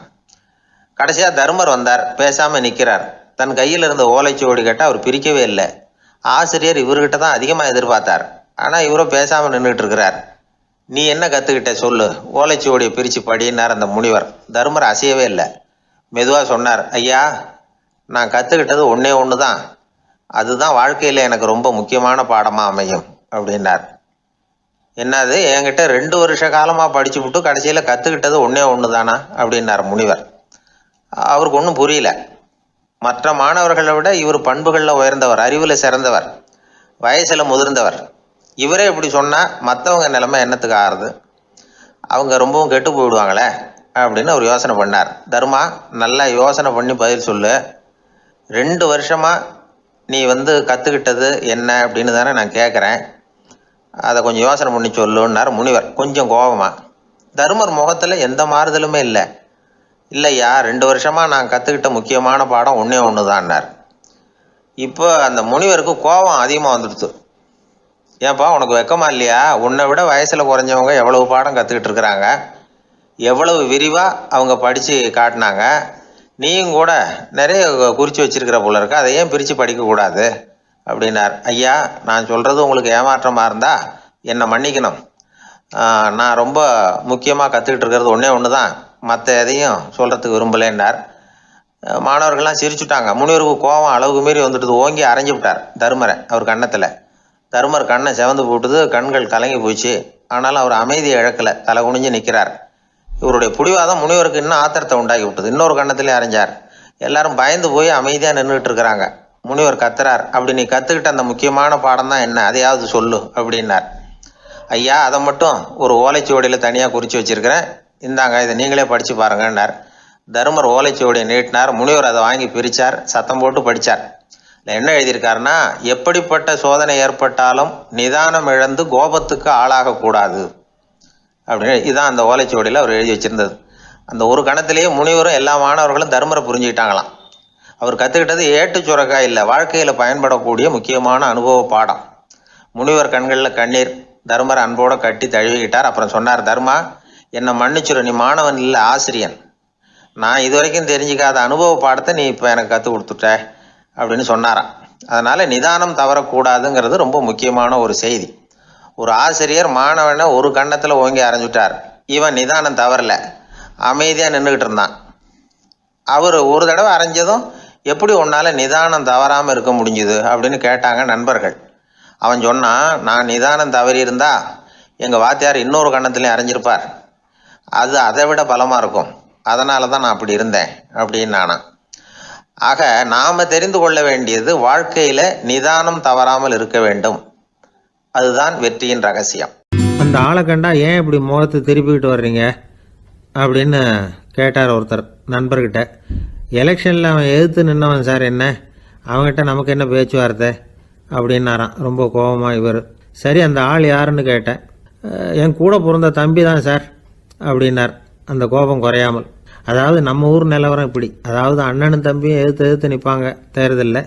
கடைசியாக தர்மர் வந்தார், பேசாமல் நிற்கிறார். தன் கையில் இருந்த ஓலைச்சுவடி கேட்டால் அவர் பிரிக்கவே இல்லை. ஆசிரியர் இவர்கிட்ட தான் அதிகமாக எதிர்பார்த்தார். ஆனால் இவரும் பேசாமல் நின்றுட்டு இருக்கிறார். நீ என்ன கற்றுக்கிட்ட சொல்லு, ஓலைச்சுவடியை பிரித்து படினார் அந்த முனிவர். தருமர் அசையவே இல்லை. மெதுவாக சொன்னார், ஐயா, நான் கற்றுக்கிட்டது ஒன்றே ஒன்று தான். அதுதான் வாழ்க்கையில் எனக்கு ரொம்ப முக்கியமான பாடமாக அமையும் அப்படின்னார். என்னது, என்கிட்ட 2 வருஷ காலமாக படிச்சு விட்டு கடைசியில் கற்றுக்கிட்டது ஒன்றே ஒன்று தானா அப்படின்னார் முனிவர். அவருக்கு ஒன்றும் புரியல. மற்ற மாணவர்களை விட இவர் பண்புகளில் உயர்ந்தவர், அறிவில் சிறந்தவர், வயசில் முதிர்ந்தவர். இவரே இப்படி சொன்னால் மற்றவங்க நிலைமை என்னத்துக்கு ஆறுது? அவங்க ரொம்பவும் கெட்டு போயிடுவாங்களே அப்படின்னு அவர் யோசனை பண்ணார். தர்மா, நல்லா யோசனை பண்ணி பதில் சொல்லு. 2 வருஷமாக நீ கற்றுக்கிட்டது என்ன அப்படின்னு தானே நான் கேட்குறேன். அதை கொஞ்சம் யோசனை பண்ணி சொல்லுன்னார் முனிவர் கொஞ்சம் கோபமாக. தருமர் முகத்தில் எந்த மாறுதலுமே இல்லை. இல்லையா, 2 வருஷமாக நான் கற்றுக்கிட்ட முக்கியமான பாடம் ஒன்றே ஒன்று தான்னார். இப்போ அந்த முனிவருக்கு கோபம் அதிகமாக வந்துடுச்சு. ஏன்பா, உனக்கு வெக்கமா இல்லையா? உன்னை விட வயசில் குறைஞ்சவங்க எவ்வளவு பாடம் கற்றுக்கிட்டு இருக்கிறாங்க, எவ்வளவு விரிவாக அவங்க படித்து காட்டினாங்க. நீயும் கூட நிறைய குறித்து வச்சிருக்கிற போல இருக்க, அதை ஏன் பிரித்து படிக்கக்கூடாது அப்படின்னார். ஐயா, நான் சொல்கிறது உங்களுக்கு ஏமாற்றமாக இருந்தால் என்னை மன்னிக்கணும். நான் ரொம்ப முக்கியமாக கற்றுக்கிட்டு இருக்கிறது ஒன்றே ஒன்று தான், மற்ற எதையும் சொல்கிறதுக்கு விரும்பலேன்னார். மாணவர்கள்லாம் சிரிச்சுட்டாங்க. முனிவருக்கு கோபம் அளவுக்கு மீறி வந்துட்டு ஓங்கி அரைஞ்சு விட்டார் தருமரை அவர் கன்னத்தில். தருமர் கண்ணை செவந்து போட்டுது, கண்கள் கலங்கி போச்சு. ஆனாலும் அவர் அமைதியை இழக்கலை, தலை குனிஞ்சு நிற்கிறார். இவருடைய புடிவாதம் முனிவருக்கு இன்னும் ஆத்திரத்தை உண்டாக்கி விட்டது. இன்னொரு கண்ணத்திலே அரைஞ்சார். எல்லாரும் பயந்து போய் அமைதியாக நின்றுட்டு இருக்கிறாங்க. முனிவர் கத்துறார், அப்படி நீ கற்றுக்கிட்ட அந்த முக்கியமான பாடம் தான் என்ன, அதையாவது சொல்லு அப்படின்னார். ஐயா, அதை மட்டும் ஒரு ஓலைச்சுவடியில் தனியாக குறித்து வச்சிருக்கிறேன், இந்தாங்க, இதை நீங்களே படித்து பாருங்கன்னார். தருமர் ஓலைச்சுவடியை நீட்டினார். முனிவர் அதை வாங்கி பிரித்தார், சத்தம் போட்டு படித்தார். என்ன எழுதியிருக்காருன்னா, எப்படிப்பட்ட சோதனை ஏற்பட்டாலும் நிதானம் இழந்து கோபத்துக்கு ஆளாகக்கூடாது அப்படின்னு. இதுதான் அந்த ஓலைச்சுவடியில் அவர் எழுதி வச்சிருந்தது. அந்த ஒரு கணத்திலேயே முனிவரும் எல்லா மாணவர்களும் தருமரை புரிஞ்சுக்கிட்டாங்களாம். அவர் கற்றுக்கிட்டது ஏட்டு சுரக்காய் இல்லை, வாழ்க்கையில் பயன்படக்கூடிய முக்கியமான அனுபவ பாடம். முனிவர் கண்களில் கண்ணீர். தர்மரை அன்போடு கட்டி தழுவிக்கிட்டார். அப்புறம் சொன்னார், தர்மா, என்னை மன்னிச்சுரு, நீ மாணவன் இல்லை, ஆசிரியன். நான் இது வரைக்கும் தெரிஞ்சிக்காத அனுபவ பாடத்தை நீ இப்போ எனக்கு கற்றுக் கொடுத்துட்ட அப்படின்னு சொன்னாராம். அதனால் நிதானம் தவறக்கூடாதுங்கிறது ரொம்ப முக்கியமான ஒரு செய்தி. ஒரு ஆசிரியர் மாணவனை ஒரு கன்னத்தில் ஓங்கி அரைஞ்சுட்டார். இவன் நிதானம் தவறல, அமைதியாக நின்றுக்கிட்டு இருந்தான். அவர் ஒரு தடவை அரைஞ்சதும் எப்படி உன்னால் நிதானம் தவறாமல் இருக்க முடிஞ்சுது அப்படின்னு கேட்டாங்க நண்பர்கள். அவன் சொன்னான், நான் நிதானம் தவறி இருந்தா எங்கள் வாத்தியார் இன்னொரு கன்னத்துலேயும் அரைஞ்சிருப்பார், அது அதை விட பலமாக இருக்கும், அதனால தான் நான் அப்படி இருந்தேன் அப்படின்னு நானா. ஆக நாம் தெரிந்து கொள்ள வேண்டியது, வாழ்க்கையில் நிதானம் தவறாமல் இருக்க வேண்டும். அதுதான் வெற்றியின் ரகசியம். அந்த ஆளை கண்டா ஏன் இப்படி முகத்தை திருப்பிக்கிட்டு வர்றீங்க அப்படின்னு கேட்டார் ஒருத்தர் நண்பர்கிட்ட. எலெக்ஷனில் அவன் எதிர்த்து நின்னவன் சார், என்ன அவங்ககிட்ட நமக்கு என்ன பேச்சுவார்த்தை அப்படின்னாரான் ரொம்ப கோபமாக இவர். சரி, அந்த ஆள் யாருன்னு கேட்டேன். என் கூட பிறந்த தம்பி தான் சார் அப்படின்னார் அந்த கோபம் குறையாமல். அதாவது நம்ம ஊர் நிலவரம் இப்படி, அதாவது அண்ணனும் தம்பியும் எதிர்த்து நிற்பாங்க தேர்தலில்,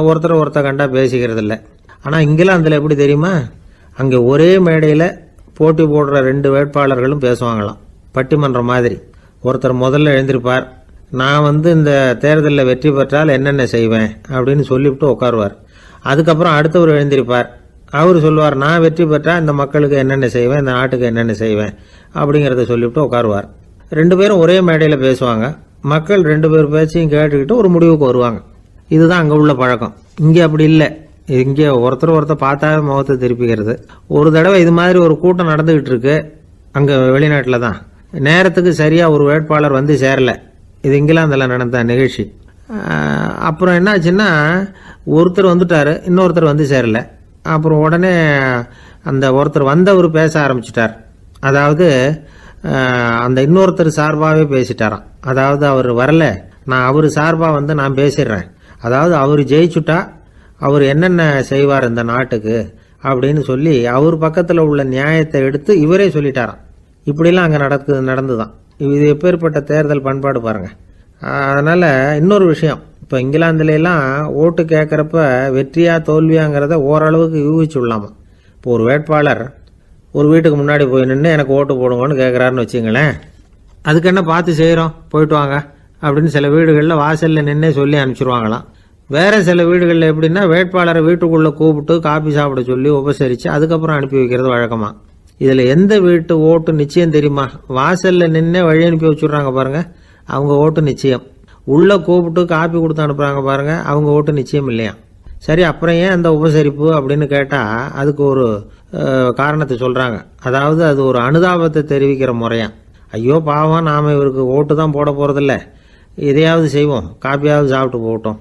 ஒருத்தர் கண்டா பேசிக்கிறது இல்லை. ஆனால் இங்கிலாந்தில் எப்படி தெரியுமா, அங்கே ஒரே மேடையில் போட்டி போடுற 2 வேட்பாளர்களும் பேசுவாங்களாம், பட்டிமன்றம் மாதிரி. ஒருத்தர் முதல்ல எழுந்திருப்பார், நான் இந்த தேர்தலில் வெற்றி பெற்றால் என்னென்ன செய்வேன் அப்படின்னு சொல்லிவிட்டு உட்காருவார். அதுக்கப்புறம் அடுத்தவர் எழுந்திருப்பார், அவர் சொல்லுவார், நான் வெற்றி பெற்றால் இந்த மக்களுக்கு என்னென்ன செய்வேன், இந்த நாட்டுக்கு என்னென்ன செய்வேன் அப்படிங்கிறத சொல்லிவிட்டு உட்காருவார். 2 பேரும் ஒரே மேடையில் பேசுவாங்க. மக்கள் 2 பேர் பேச்சையும் கேட்டுக்கிட்டு ஒரு முடிவுக்கு வருவாங்க. இதுதான் அங்கே உள்ள பழக்கம். இங்கே அப்படி இல்லை. இங்கே ஒருத்தர் பார்த்தாவே முகத்தை திருப்பிக்கிறது. ஒரு தடவை இது மாதிரி ஒரு கூட்டம் நடந்துகிட்டு இருக்கு அங்கே வெளிநாட்டில் தான். நேரத்துக்கு சரியாக ஒரு வேட்பாளர் வந்து சேரலை. இது இங்கிலாந்தில் நடந்த நிகழ்ச்சி. அப்புறம் என்னாச்சுன்னா, ஒருத்தர் வந்துட்டார், இன்னொருத்தர் வந்து சேரலை. அப்புறம் உடனே அந்த ஒருத்தர் வந்தவர் பேச ஆரம்பிச்சிட்டார். அதாவது அந்த இன்னொருத்தர் சார்பாகவே பேசிட்டாராம். அதாவது அவர் வரல, நான் அவர் சார்பாக நான் பேசிடுறேன். அதாவது அவர் ஜெயிச்சுட்டா அவர் என்னென்ன செய்வார் இந்த நாட்டுக்கு அப்படின்னு சொல்லி அவர் பக்கத்தில் உள்ள நியாயத்தை எடுத்து இவரே சொல்லிட்டாராம். இப்படிலாம் அங்கே நடந்துதான். இது எப்பேற்பட்ட தேர்தல் பண்பாடு பாருங்கள். அதனால் இன்னொரு விஷயம், இப்போ இங்கிலாந்துலாம் ஓட்டு கேட்குறப்ப வெற்றியா தோல்வியாங்கிறத ஓரளவுக்கு யூகிச்சுடலாமா. இப்போ ஒரு வேட்பாளர் ஒரு வீட்டுக்கு முன்னாடி போய் நின்று எனக்கு ஓட்டு போடுங்கன்னு கேட்குறாருன்னு வச்சுங்களேன், அதுக்கு என்ன பார்த்து செய்கிறோம், போயிட்டு வாங்க அப்படின்னு சில வீடுகளில் வாசலில் நின்னே சொல்லி அனுப்பிச்சிருவாங்களாம். வேறு சில வீடுகளில் எப்படின்னா, வேட்பாளரை வீட்டுக்குள்ளே கூப்பிட்டு காபி சாப்பிட சொல்லி உபசரித்து அதுக்கப்புறம் அனுப்பி வைக்கிறது வழக்கமாக. இதில் எந்த வீட்டு ஓட்டு நிச்சயம் தெரியுமா? வாசலில் நின்று வழி அனுப்பி வச்சுட்றாங்க பாருங்க, அவங்க ஓட்டு நிச்சயம். உள்ளே கூப்பிட்டு காப்பி கொடுத்து அனுப்புகிறாங்க பாருங்க, அவங்க ஓட்டு நிச்சயம் இல்லையா? சரி, அப்புறம் ஏன் அந்த உபசரிப்பு அப்படின்னு கேட்டால் அதுக்கு ஒரு காரணத்தை சொல்கிறாங்க. அதாவது அது ஒரு அனுதாபத்தை தெரிவிக்கிற முறையாம். ஐயோ பாவம், நாம் இவருக்கு ஓட்டு தான் போட போகிறதில்ல, எதையாவது செய்வோம், காப்பியாவது சாப்பிட்டு போகட்டும்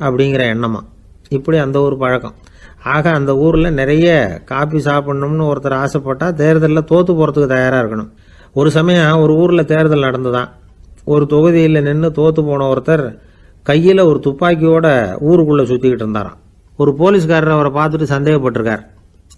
அப்படிங்கிற எண்ணமா. இப்படி அந்த ஒரு பழக்கம். ஆக அந்த ஊரில் நிறைய காப்பி சாப்பிட்ணும்னு ஒருத்தர் ஆசைப்பட்டால் தேர்தலில் தோற்று போகிறதுக்கு தயாராக இருக்கணும். ஒரு சமயம் ஒரு ஊரில் தேர்தல் நடந்துதான். ஒரு தொகுதியில் நின்று தோற்று போன ஒருத்தர் கையில் ஒரு துப்பாக்கியோட ஊருக்குள்ளே சுற்றிக்கிட்டு இருந்தாராம். ஒரு போலீஸ்காரர் அவரை பார்த்துட்டு சந்தேகப்பட்டிருக்கார்.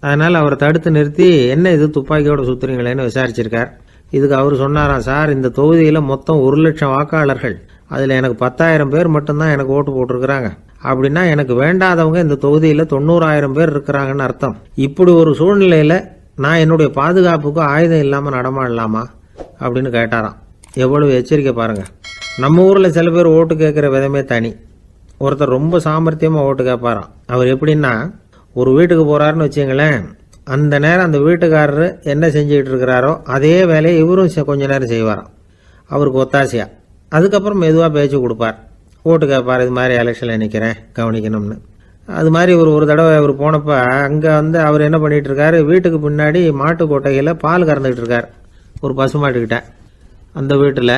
அதனால் அவரை தடுத்து நிறுத்தி, என்ன இது துப்பாக்கியோட சுற்றுறீங்களேன்னு விசாரிச்சிருக்கார். இதுக்கு அவர் சொன்னாராம், சார், இந்த தொகுதியில் மொத்தம் 1,00,000 வாக்காளர்கள், அதில் எனக்கு 10,000 பேர் மட்டும்தான் எனக்கு ஓட்டு போட்டிருக்கிறாங்க. அப்படின்னா எனக்கு வேண்டாதவங்க இந்த தொகுதியில் 90,000 பேர் இருக்கிறாங்கன்னு அர்த்தம். இப்படி ஒரு சூழ்நிலையில் நான் என்னுடைய பாதுகாப்புக்கு ஆயுதம் இல்லாமல் நடமாடலாமா அப்படின்னு கேட்டாராம். எவ்வளவு எச்சரிக்கை பாருங்கள். நம்ம ஊரில் சில பேர் ஓட்டு கேட்குற விதமே தனி. ஒருத்தர் ரொம்ப சாமர்த்தியமாக ஓட்டு கேட்பாராம். அவர் எப்படின்னா, ஒரு வீட்டுக்கு போகிறாருன்னு வச்சுங்களேன், அந்த நேரம் அந்த வீட்டுக்காரர் என்ன செஞ்சுக்கிட்டு இருக்கிறாரோ அதே வேலையை இவரும் கொஞ்ச நேரம் செய்வாராம், அவருக்கு ஒத்தாசையா. அதுக்கப்புறம் மெதுவாக பேச்சு கொடுப்பார், ஓட்டு கேட்பார், இது மாதிரி எலெக்ஷனில் நிற்கிறேன் கவனிக்கணும்னு. அது மாதிரி ஒரு தடவை அவர் போனப்போ அங்கே அவர் என்ன பண்ணிகிட்டு இருக்காரு, வீட்டுக்கு பின்னாடி மாட்டு கொட்டையில் பால் கறந்துக்கிட்டு இருக்கார் ஒரு பசுமாட்டுக்கிட்ட. அந்த வீட்டில்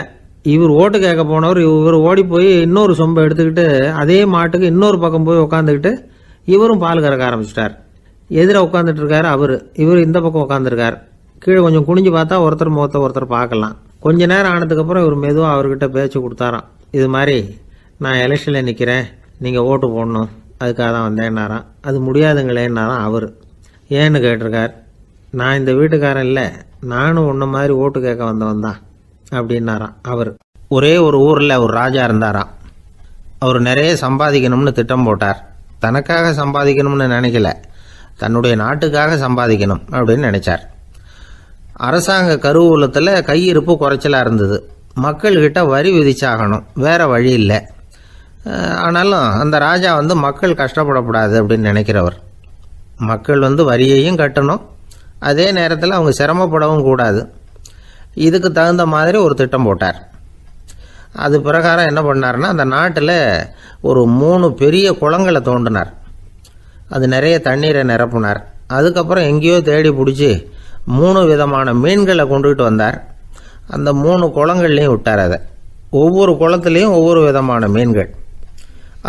இவர் ஓட்டு கேட்க போனவர் இவர் ஓடி போய் இன்னொரு சொம்பை எடுத்துக்கிட்டு அதே மாட்டுக்கு இன்னொரு பக்கம் போய் உட்காந்துக்கிட்டு இவரும் பால் கறக்க ஆரம்பிச்சிட்டார். எதிர உட்காந்துட்டு இருக்காரு இவர் இந்த பக்கம் உட்காந்துருக்கார். கீழே கொஞ்சம் குனிஞ்சு பார்த்தா ஒருத்தர் முகத்தை ஒருத்தர் பார்க்கலாம். கொஞ்ச நேரம் ஆனதுக்கப்புறம் இவர் மெதுவாக அவர்கிட்ட பேச்சு கொடுத்தாராம். இது மாதிரி நான் எலெக்ஷனில் நிற்கிறேன், நீங்கள் ஓட்டு போடணும், அதுக்காக தான் வந்தேன்னாராம். அது முடியாதுங்களேன்னாராம் அவர். ஏன்னு கேட்டிருக்கார். நான் இந்த வீட்டுக்காரன் இல்லை, நானும் உன்ன மாதிரி ஓட்டு கேட்க வந்தவன் தான் அப்படின்னாராம் அவர். ஒரே ஒரு ஊரில் ஒரு ராஜா இருந்தாராம். அவர் நிறைய சம்பாதிக்கணும்னு திட்டம் போட்டார். தனக்காக சம்பாதிக்கணும்னு நினைக்கல, தன்னுடைய நாட்டுக்காக சம்பாதிக்கணும் அப்படின்னு நினைச்சார். அரசாங்க கருவூலத்தில் கையிருப்பு குறைச்சலாக இருந்தது. மக்கள்கிட்ட வரி விதிச்சாகணும், வேற வழி இல்லை. ஆனாலும் அந்த ராஜா மக்கள் கஷ்டப்படக்கூடாது அப்படின்னு நினைக்கிறவர். மக்கள் வரியையும் கட்டணும், அதே நேரத்தில் அவங்க சிரமப்படவும் கூடாது. இதுக்கு தகுந்த மாதிரி ஒரு திட்டம் போட்டார். அது பிரகாரம் என்ன பண்ணார்னா, அந்த நாட்டில் ஒரு 3 பெரிய குளங்களை தோண்டினார். அது நிறைய தண்ணீரை நிரப்புனார். அதுக்கப்புறம் எங்கேயோ தேடி பிடிச்சி 3 விதமான மீன்களை கொண்டுகிட்டு வந்தார். அந்த 3 குளங்கள்லையும் விட்டார். அதை ஒவ்வொரு குளத்துலேயும் ஒவ்வொரு விதமான மீன்கள்.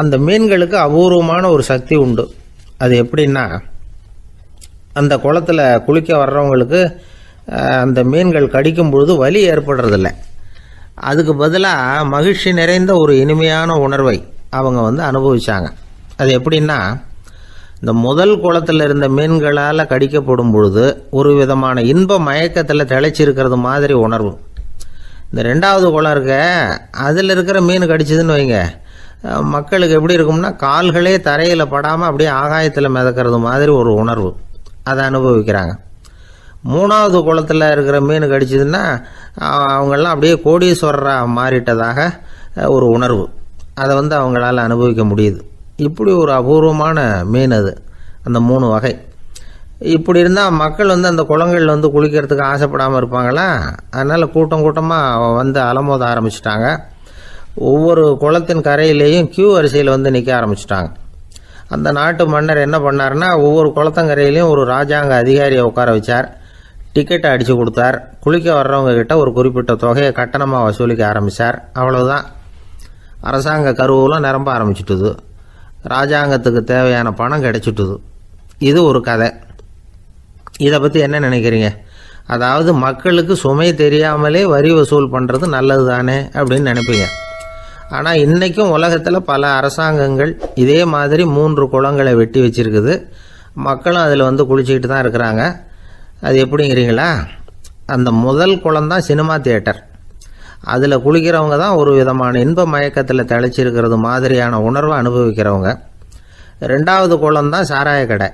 அந்த மீன்களுக்கு அபூர்வமான ஒரு சக்தி உண்டு. அது எப்படின்னா, அந்த குளத்தில் குளிக்க வர்றவங்களுக்கு அந்த மீன்கள் கடிக்கும் பொழுது வலி ஏற்படுறதில்ல. அதுக்கு பதிலாக மகிழ்ச்சி நிறைந்த ஒரு இனிமையான உணர்வை அவங்க அனுபவிச்சாங்க. அது எப்படின்னா, இந்த முதல் குளத்தில் இருந்த மீன்களால் கடிக்கப்படும் பொழுது ஒரு விதமான இன்ப மயக்கத்தில் திளைச்சிருக்கிறது மாதிரி உணர்வு. இந்த 2வது குளம் இருக்க, அதில் இருக்கிற மீன் கடிச்சதுன்னு வைங்க, மக்களுக்கு எப்படி இருக்கும்னா, கால்களே தரையில் படாமல் அப்படியே ஆகாயத்தில் மிதக்கிறது மாதிரி ஒரு உணர்வு. அதை அனுபவிக்கிறாங்க. 3வது குளத்தில் இருக்கிற மீன் கடிச்சதுன்னா அவங்கெல்லாம் அப்படியே கோடீஸ்வரராக மாறிட்டதாக ஒரு உணர்வு. அதை அவங்களால அனுபவிக்க முடியுது. இப்படி ஒரு அபூர்வமான மீன் அது, அந்த 3 வகை. இப்படி இருந்தால் மக்கள் அந்த குளங்கள் குளிக்கிறதுக்கு ஆசைப்படாமல் இருப்பாங்களா? அதனால் கூட்டம் கூட்டமாக அலமோத ஆரம்பிச்சிட்டாங்க. ஒவ்வொரு குளத்தின் கரையிலேயும் கியூ வரிசையில் நிற்க ஆரம்பிச்சிட்டாங்க. அந்த நாட்டு மன்னர் என்ன பண்ணார்னா, ஒவ்வொரு குளத்தங்கரையிலையும் ஒரு ராஜாங்க அதிகாரியை உட்கார வச்சார். டிக்கெட்டை அடித்து கொடுத்தார். குளிக்க வர்றவங்க கிட்ட ஒரு குறிப்பிட்ட தொகையை கட்டணமாக வசூலிக்க ஆரம்பித்தார். அவ்வளவுதான். அரசாங்க கருவூலம் நிரம்ப ஆரம்பிச்சுட்டுது. ராஜாங்கத்துக்கு தேவையான பணம் கிடைச்சிட்டுது. இது ஒரு கதை. இதை பற்றி என்ன நினைக்கிறீங்க? அதாவது மக்களுக்கு சுமை தெரியாமலே வரி வசூல் பண்ணுறது நல்லது தானே அப்படின்னு நினைப்பீங்க. ஆனால் இன்றைக்கும் உலகத்தில் பல அரசாங்கங்கள் இதே மாதிரி 3 குளங்களை வெட்டி வச்சிருக்குது. மக்களும் அதில் குளிச்சுக்கிட்டு தான் இருக்கிறாங்க. அது எப்படிங்கிறீங்களா? அந்த முதல் குளம் தான் சினிமா தியேட்டர். அதில் குளிக்கிறவங்க தான் ஒரு விதமான இன்ப மயக்கத்தில் திளைச்சிருக்கிறது மாதிரியான உணர்வை அனுபவிக்கிறவங்க. 2வது குளம் தான் சாராய கடை.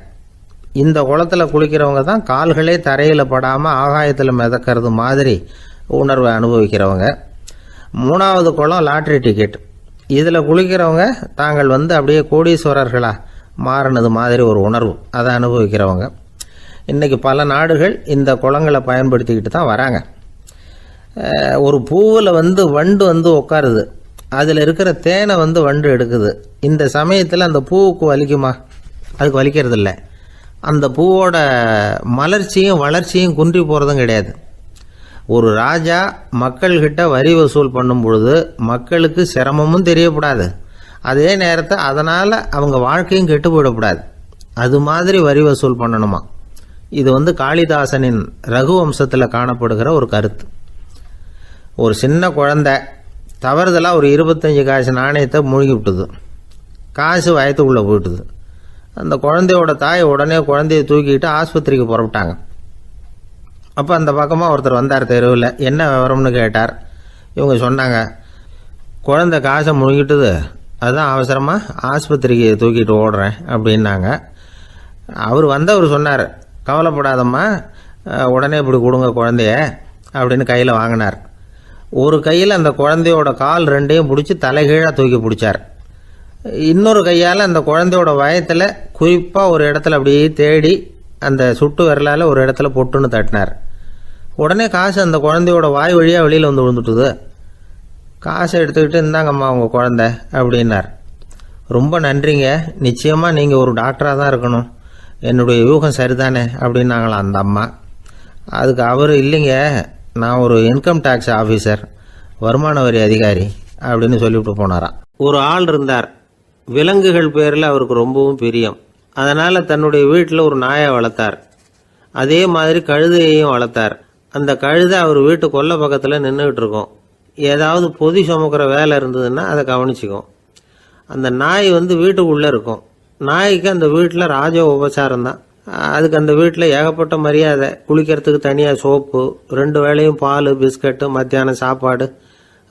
இந்த குளத்தில் குளிக்கிறவங்க தான் கால்களே தரையில் படாமல் ஆகாயத்தில் மிதக்கிறது மாதிரி உணர்வை அனுபவிக்கிறவங்க. 3வது குளம் லாட்ரி டிக்கெட். இதில் குளிக்கிறவங்க தாங்கள் அப்படியே கோடீஸ்வரர்களாக மாறினது மாதிரி ஒரு உணர்வு, அதை அனுபவிக்கிறவங்க. இன்றைக்கி பல நாடுகள் இந்த குளங்களை பயன்படுத்திக்கிட்டு தான் வராங்க. ஒரு பூவில் வண்டு உட்காருது, அதில் இருக்கிற தேனை வண்டு எடுக்குது. இந்த சமயத்தில் அந்த பூவுக்கு வலிக்குமா? அதுக்கு வலிக்கிறது இல்லை. அந்த பூவோட மலர்ச்சியும் வளர்ச்சியும் குன்றி போகிறதும் கிடையாது. ஒரு ராஜா மக்கள்கிட்ட வரி வசூல் பண்ணும் பொழுது மக்களுக்கு சிரமமும் தெரியக்கூடாது, அதே நேரத்தை அதனால் அவங்க வாழ்க்கையும் கெட்டு போயிடக்கூடாது. அது மாதிரி வரி வசூல் பண்ணணுமா. இது காளிதாசனின் ரகுவம்சத்தில் காணப்படுகிற ஒரு கருத்து. ஒரு சின்ன குழந்தை தவறுதலாக ஒரு 25 காசு நாணயத்தை மூழ்கி விட்டுது. காசு வயத்துக்குள்ளே போயிட்டுது. அந்த குழந்தையோட தாய் உடனே குழந்தைய தூக்கிட்டு ஆஸ்பத்திரிக்கு புறப்பட்டாங்க. அப்போ அந்த பக்கமாக ஒருத்தர் வந்தார் தெருவில். என்ன விவரம்னு கேட்டார். இவங்க சொன்னாங்க, குழந்தை காசை முழுங்கிட்டுது, அதுதான் அவசரமாக ஆஸ்பத்திரிக்கு தூக்கிட்டு ஓடுறேன் அப்படின்னாங்க. அவர் சொன்னார், கவலைப்படாதம்மா, உடனே இப்படி கொடுங்க குழந்தைய அப்படின்னு கையில் வாங்கினார். ஒரு கையில் அந்த குழந்தையோட கால் ரெண்டையும் பிடிச்சி தலைகீழாக தூக்கி பிடிச்சார். இன்னொரு கையால் அந்த குழந்தையோட வயத்தில் குறிப்பாக ஒரு இடத்துல அப்படியே தேடி அந்த சுட்டு விரலால் ஒரு இடத்துல பொட்டுன்னு தட்டினார். உடனே காசு அந்த குழந்தையோட வாய் வழியாக வெளியில் விழுந்துட்டுது. காசை எடுத்துக்கிட்டு இந்தாங்கம்மா உங்கள் குழந்தை அப்படின்னார். ரொம்ப நன்றிங்க, நிச்சயமாக நீங்கள் ஒரு டாக்டராக தான் இருக்கணும், என்னுடைய யூகம் சரிதானே அப்படின்னாங்களாம் அந்த அம்மா. அதுக்கு அவர், இல்லைங்க, நான் ஒரு இன்கம் டேக்ஸ் ஆஃபீஸர், வருமான வரி அதிகாரி அப்படின்னு சொல்லிவிட்டு போனாராம். ஒரு ஆள் இருந்தார். விலங்குகள் பேரில் அவருக்கு ரொம்பவும் பிரியம். அதனால் தன்னுடைய வீட்டில் ஒரு நாயை வளர்த்தார். அதே மாதிரி கழுதையையும் வளர்த்தார். அந்த கழுதை அவர் வீட்டு கொல்லை பக்கத்தில் நின்றுக்கிட்டு இருக்கும். ஏதாவது பொதி சுமக்கிற வேலை இருந்ததுன்னா அதை கவனிச்சிக்கும். அந்த நாய் வீட்டுக்குள்ளே இருக்கும். நாய்க்கு அந்த வீட்டில் ராஜ உபசாரம் தான். அதுக்கு அந்த வீட்டில் ஏகப்பட்ட மரியாதை. குளிக்கிறதுக்கு தனியாக சோப்பு, 2 வேளையும் பால், பிஸ்கட்டு, மத்தியானம் சாப்பாடு.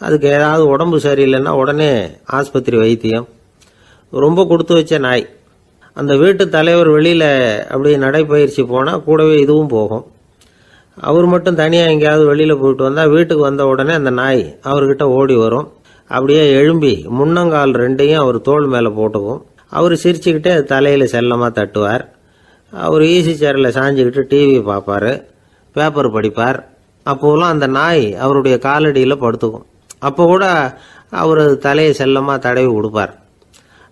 அதுக்கு ஏதாவது உடம்பு சரியில்லைன்னா உடனே ஆஸ்பத்திரி வைத்தியம். ரொம்ப கொடுத்து வச்ச நாய். அந்த வீட்டு தலைவர் வெளியில் அப்படியே நடைப்பயிற்சி போனால் கூடவே இதுவும் போகும். அவர் மட்டும் தனியாக எங்கேயாவது வெளியில் போயிட்டு வந்தால் வீட்டுக்கு வந்த உடனே அந்த நாய் அவர்கிட்ட ஓடி வரும். அப்படியே எழும்பி முன்னங்கால் 2ஐயும் அவர் தோள் மேலே போட்டுக்கும். அவர் சிரிச்சுக்கிட்டே அது தலையில் செல்லமாக தட்டுவார். அவர் ஈசி சேரில் சாஞ்சிக்கிட்டு டிவி பார்ப்பார், பேப்பர் படிப்பார். அப்போலாம் அந்த நாய் அவருடைய காலடியில் படுத்துக்கும். அப்போ கூட அவர் தலையை செல்லமாக தடவி கொடுப்பார்.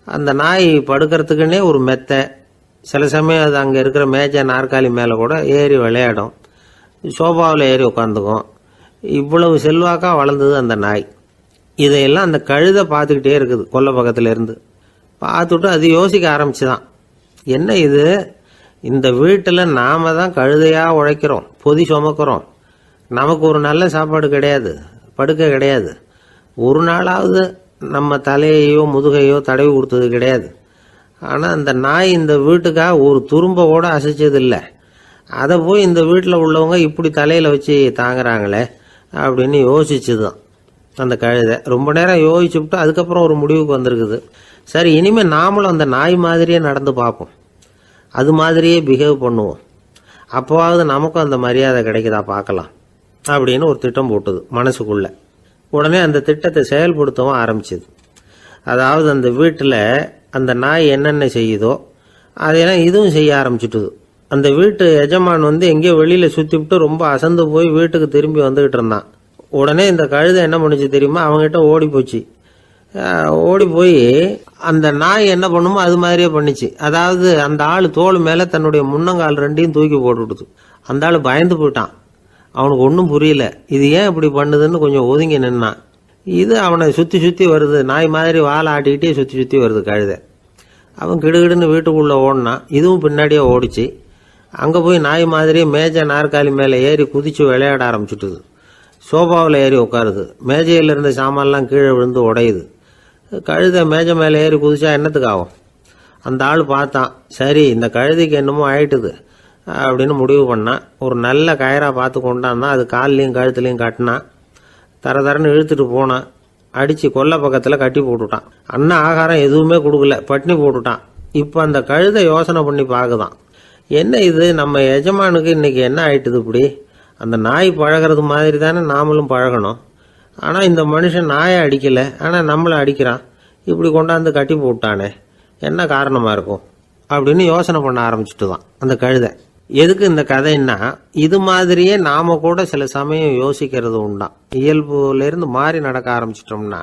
அந்த நாய் படுக்கிறதுக்குன்னே ஒரு மெத்தை, சில சமயம் அது அங்கே இருக்கிற மேஜை நாற்காலி மேலே கூட ஏறி விளையாடும், சோபாவில் ஏறி உட்காந்துக்கும். இவ்வளவு செல்வாக்காக வளர்ந்தது அந்த நாய். இதையெல்லாம் அந்த கழுதை பார்த்துக்கிட்டே இருக்குது கொல்லை பக்கத்தில் இருந்து. பார்த்துட்டு அது யோசிக்க ஆரம்பிச்சுதான், என்ன இது, இந்த வீட்டில் நாம தான் கழுதையாக உழைக்கிறோம், பொதி சுமக்கிறோம், நமக்கு ஒரு நல்ல சாப்பாடு கிடையாது, படுக்கை கிடையாது, ஒரு நாளாவது நம்ம தலையையோ முதுகையோ தடவி கொடுத்தது கிடையாது. ஆனால் அந்த நாய் இந்த வீட்டுக்காக ஒரு துரும்ப கூட அசைச்சதில்லை. அதை போய் இந்த வீட்டில் உள்ளவங்க இப்படி தலையில் வச்சு தாங்குறாங்களே அப்படின்னு யோசிச்சுதான் அந்த கழுதை. ரொம்ப நேரம் யோசிச்சுவிட்டு அதுக்கப்புறம் ஒரு முடிவுக்கு வந்திருக்குது. சரி, இனிமேல் நாமளும் அந்த நாய் மாதிரியே நடந்து பார்ப்போம், அது மாதிரியே பிஹேவ் பண்ணுவோம், அப்போவாவது நமக்கும் அந்த மரியாதை கிடைக்குதா பார்க்கலாம் அப்படின்னு ஒரு திட்டம் போட்டுது மனசுக்குள்ள. உடனே அந்த திட்டத்தை செயல்படுத்தவும் ஆரம்பிச்சுது. அதாவது அந்த வீட்டில் அந்த நாய் என்னென்ன செய்யுதோ அதையெல்லாம் இதுவும் செய்ய ஆரம்பிச்சுட்டுது. அந்த வீட்டு எஜமான் எங்கேயோ வெளியில் சுற்றிவிட்டு ரொம்ப அசந்து போய் வீட்டுக்கு திரும்பி வந்துக்கிட்டு இருந்தான். உடனே இந்த கழுதை என்ன பண்ணுச்சு தெரியுமா, அவங்ககிட்ட ஓடி போச்சு. ஓடி போய் அந்த நாய் என்ன பண்ணுமோ அது மாதிரியே பண்ணிச்சு. அதாவது அந்த ஆள் தோள் மேலே தன்னுடைய முன்னங்கால் 2ஐயும் தூக்கி போட்டுவிடுது. அந்த ஆள் பயந்து போயிட்டான். அவனுக்கு ஒன்றும் புரியல, இது ஏன் இப்படி பண்ணுதுன்னு கொஞ்சம் ஒதுங்கி நின்னான். இது அவனை சுற்றி சுற்றி வருது, நாய் மாதிரி வாழை ஆட்டிக்கிட்டே சுற்றி சுற்றி வருது கழுதை. அவன் கிடுகிடுன்னு வீட்டுக்குள்ளே ஓடினான். இதுவும் பின்னாடியே ஓடிச்சு. அங்கே போய் நாய் மாதிரியே மேஜை நாற்காலி மேலே ஏறி குதித்து விளையாட ஆரம்பிச்சுட்டுது. சோபாவில் ஏறி உட்காருது. மேஜையில் இருந்த சாமான்லாம் கீழே விழுந்து உடையுது. கழுதை மேஜை மேலே ஏறி குதிச்சா என்னத்துக்கு ஆகும்? அந்த ஆள் பார்த்தான், சரி இந்த கழுதைக்கு என்னமோ ஆயிட்டுது அப்படின்னு முடிவு பண்ணான். ஒரு நல்ல கயிறாக பார்த்து கொண்டான்னா அது கால்லையும் கழுத்துலையும் கட்டினான். தரன்னு இழுத்துட்டு போனான். அடித்து கொல்லை பக்கத்தில் கட்டி போட்டுட்டான். அண்ணா ஆகாரம் எதுவுமே கொடுக்கல, பட்னி போட்டுட்டான். இப்போ அந்த கழுதை யோசனை பண்ணி பார்க்குதான், என்ன இது நம்ம எஜமானுக்கு இன்னைக்கு என்ன ஆயிட்டுது இப்படி? அந்த நாய் பழகிறது மாதிரி தானே நாமளும் பழகணும். ஆனால் இந்த மனுஷன் நாயை அடிக்கலை, ஆனால் நம்மளை அடிக்கிறான். இப்படி கொண்டாந்து கட்டி போட்டானே, என்ன காரணமாக இருக்கும் அப்படின்னு யோசனை பண்ண ஆரம்பிச்சுட்டு தான் அந்த கழுதை. எதுக்கு இந்த கதைன்னா, இது மாதிரியே நாம கூட சில சமயம் யோசிக்கிறது உண்டாம். இயல்புலேருந்து மாறி நடக்க ஆரம்பிச்சிட்டோம்னா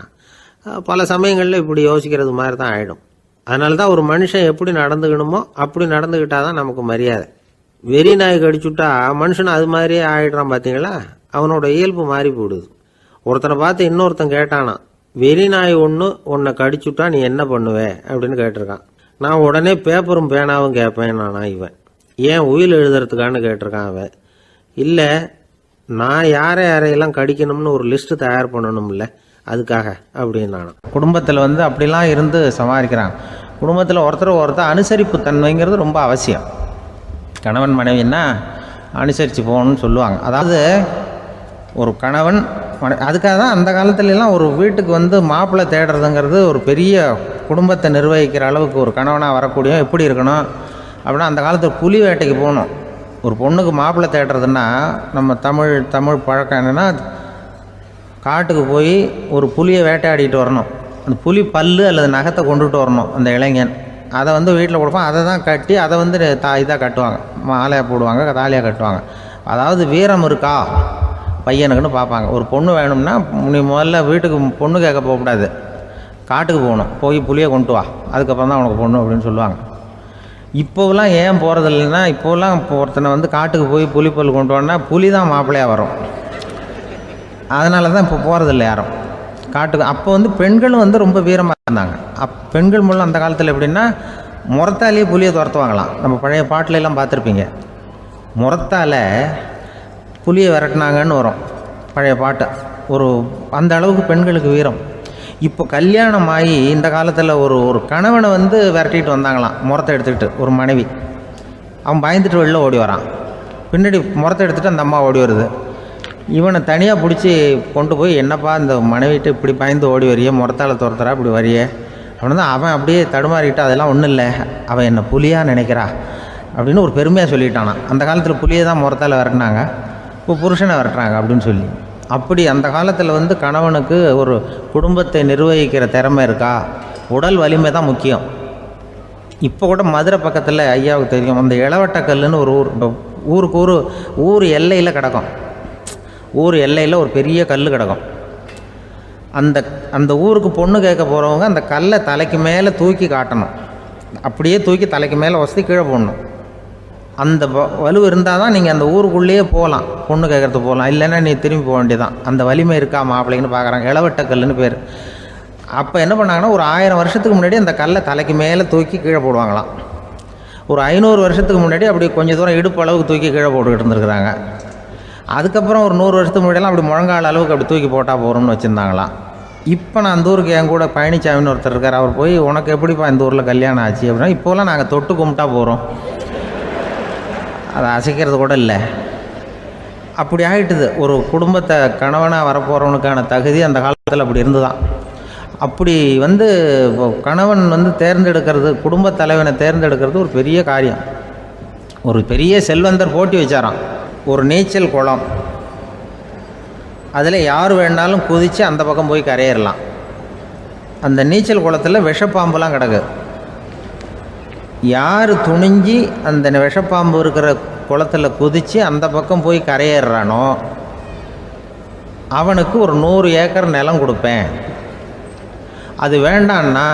பல சமயங்களில் இப்படி யோசிக்கிறது மாதிரி தான் ஆகிடும். அதனால தான் ஒரு மனுஷன் எப்படி நடந்துக்கணுமோ அப்படி நடந்துக்கிட்டா தான் நமக்கு மரியாதை. வெறி நாய் கடிச்சுட்டா மனுஷன் அது மாதிரியே ஆகிடுறான். பார்த்தீங்களா, அவனோட இயல்பு மாறி போயிடுது. ஒருத்தனை பார்த்து இன்னொருத்தன் கேட்டானா, வெறி நாய் ஒன்று உன்னை கடிச்சுட்டா நீ என்ன பண்ணுவே அப்படின்னு கேட்டிருக்கான். நான் உடனே பேப்பரும் பேனாவும் கேட்பேன் நானா இவன். ஏன் உயில் எழுதுறதுக்கான்னு கேட்டிருக்கான் அவன். இல்லை, நான் யாரையெல்லாம் கடிக்கணும்னு ஒரு லிஸ்ட்டு தயார் பண்ணணும்ல, அதுக்காக அப்படின்னு நான். குடும்பத்தில் அப்படிலாம் இருந்து சமாளிக்கிறாங்க. குடும்பத்தில் ஒருத்தர் அனுசரிப்பு தன்மைங்கிறது ரொம்ப அவசியம். கணவன் மனைவின்னா அனுசரித்து போகணும்னு சொல்லுவாங்க. அதாவது ஒரு கணவன் அதுக்காக தான் அந்த காலத்துலலாம் ஒரு வீட்டுக்கு மாப்பிள்ளை தேடுறதுங்கிறது ஒரு பெரிய குடும்பத்தை நிர்வகிக்கிற அளவுக்கு ஒரு கணவனாக வரக்கூடிய எப்படி இருக்கணும் அப்படின்னா, அந்த காலத்தில் புலி வேட்டைக்கு போகணும். ஒரு பொண்ணுக்கு மாப்பிள்ளை தேடுறதுன்னா நம்ம தமிழ் பழக்கம் என்னென்னா, காட்டுக்கு போய் ஒரு புலியை வேட்டையாடிட்டு வரணும். அந்த புலி பல்லு அல்லது நகத்தை கொண்டுட்டு வரணும் அந்த இளைஞன். அதை வீட்டில் கொடுப்பான். அதை தான் கட்டி அதை இதாக கட்டுவாங்க, மாலையாக போடுவாங்க, தாலியாக கட்டுவாங்க. அதாவது வீரம் இருக்கா பையனுக்குன்னு பார்ப்பாங்க. ஒரு பொண்ணு வேணும்னா நீ முதல்ல வீட்டுக்கு பொண்ணு கேட்க போகக்கூடாது, காட்டுக்கு போகணும். போய் புலியை கொண்டு வா, அதுக்கப்புறம் தான் உனக்கு பொண்ணு அப்படின்னு சொல்லுவாங்க. இப்போவெல்லாம் ஏன் போகிறது இல்லைன்னா, இப்போலாம் ஒருத்தனை காட்டுக்கு போய் புலிப்பல் கொண்டு வான்னா புலி தான் மாப்பிள்ளையாக வரும். அதனால தான் இப்போ போகிறதில்ல யாரும் காட்டுக்கு. அப்போ பெண்களும் ரொம்ப வீரமாக இருந்தாங்க. பெண்கள் மூலம் அந்த காலத்தில் எப்படின்னா, முறத்தாலேயே புலியை துரத்துவாங்களாம். நம்ம பழைய பாட்டிலெல்லாம் பார்த்துருப்பீங்க. முறத்தால் புலியை விரட்டினாங்கன்னு வரும் பழைய பாட்டு. அந்த அளவுக்கு பெண்களுக்கு வீரம். இப்போ கல்யாணம் ஆகி இந்த காலத்தில் ஒரு கணவனை விரட்டிட்டு வந்தாங்களாம் முறத்தை எடுத்துக்கிட்டு. ஒரு மனைவி அவன் பயந்துட்டு வெளில ஓடி வரான். பின்னாடி முறத்தை எடுத்துகிட்டு அந்த அம்மா ஓடி வருது. இவனை தனியாக பிடிச்சி கொண்டு போய், என்னப்பா இந்த மனைவிட்டு இப்படி பயந்து ஓடி வரியே, முறத்தால் துரத்துறா இப்படி வரியே அப்படின்னு தான் அவன் அப்படியே தடுமாறிக்கிட்டு, அதெல்லாம் ஒன்றும் இல்லை, அவன் என்னை புலியாக நினைக்கிறா அப்படின்னு ஒரு பெருமையாக சொல்லிட்டானான். அந்த காலத்தில் புலியை தான் முறத்தால் விரட்டினாங்க, இப்போ புருஷனை விரட்டுறாங்க அப்படின்னு சொல்லி. அப்படி அந்த காலத்தில் கணவனுக்கு ஒரு குடும்பத்தை நிர்வகிக்கிற திறமை இருக்கா, உடல் வலிமை தான் முக்கியம். இப்போ கூட மதுரை பக்கத்தில் ஐயாவுக்கு தெரியும், அந்த இளவட்டக்கல்லுன்னு ஒரு ஊருக்கு ஊர் எல்லையில் கிடக்கும். ஊர் எல்லையில் ஒரு பெரிய கல் கிடக்கும். அந்த ஊருக்கு பொண்ணு கேட்க போகிறவங்க அந்த கல்லை தலைக்கு மேலே தூக்கி காட்டணும். அப்படியே தூக்கி தலைக்கு மேலே வசதி கீழே போடணும். அந்த வலு இருந்தால் தான் நீங்கள் அந்த ஊருக்குள்ளேயே போகலாம், பொண்ணு கேட்குறதுக்கு போகலாம். இல்லைன்னா நீ திரும்பி போக வேண்டியதான். அந்த வலிமை இருக்கா மாப்பிள்ளைன்னு பார்க்குறாங்க. இளவட்டக்கல்லுன்னு பேர். அப்போ என்ன பண்ணாங்கன்னா, ஒரு 1000 வருஷத்துக்கு முன்னாடி அந்த கல்லை தலைக்கு மேலே தூக்கி கீழே போடுவாங்களாம். ஒரு 500 வருஷத்துக்கு முன்னாடி அப்படி கொஞ்சம் தூரம் இடுப்பு அளவுக்கு தூக்கி கீழே போட்டுக்கிட்டு இருந்துருக்குறாங்க. அதுக்கப்புறம் ஒரு 100 வருஷத்துக்கு முன்னாடியெல்லாம் அப்படி முழங்கால் அளவுக்கு அப்படி தூக்கி போட்டால் போகிறோம்னு வச்சுருந்தாங்களாம். இப்போ நான் அந்த ஊருக்கு என் கூட பழனிசாமின்னு ஒருத்தர் இருக்கார். அவர் போய், உனக்கு எப்படிப்பா இந்த ஊரில் கல்யாணம் ஆச்சு அப்படின்னா, இப்போலாம் நாங்கள் தொட்டு கும்பிட்டா போகிறோம், அதை அசைக்கிறது கூட இல்லை. அப்படி ஆகிட்டுது. ஒரு குடும்பத்தை கணவனாக வரப்போகிறவனுக்கான தகுதி அந்த காலத்தில் அப்படி இருந்து தான். அப்படி கணவன் தேர்ந்தெடுக்கிறது, குடும்ப தலைவனை தேர்ந்தெடுக்கிறது ஒரு பெரிய காரியம். ஒரு பெரிய செல்வந்தர் போட்டி வச்சாராம். ஒரு நீச்சல் குளம், அதில் யார் வேணாலும் குதித்து அந்த பக்கம் போய் கரையேறலாம். அந்த நீச்சல் குளத்தில் விஷப்பாம்புலாம் கிடக்கு. யார் துணிஞ்சி அந்த விஷப்பாம்பு இருக்கிற குளத்தில் குதித்து அந்த பக்கம் போய் கரையேறானோ அவனுக்கு ஒரு 100 ஏக்கர் நிலம் கொடுப்பேன். அது வேண்டான்னா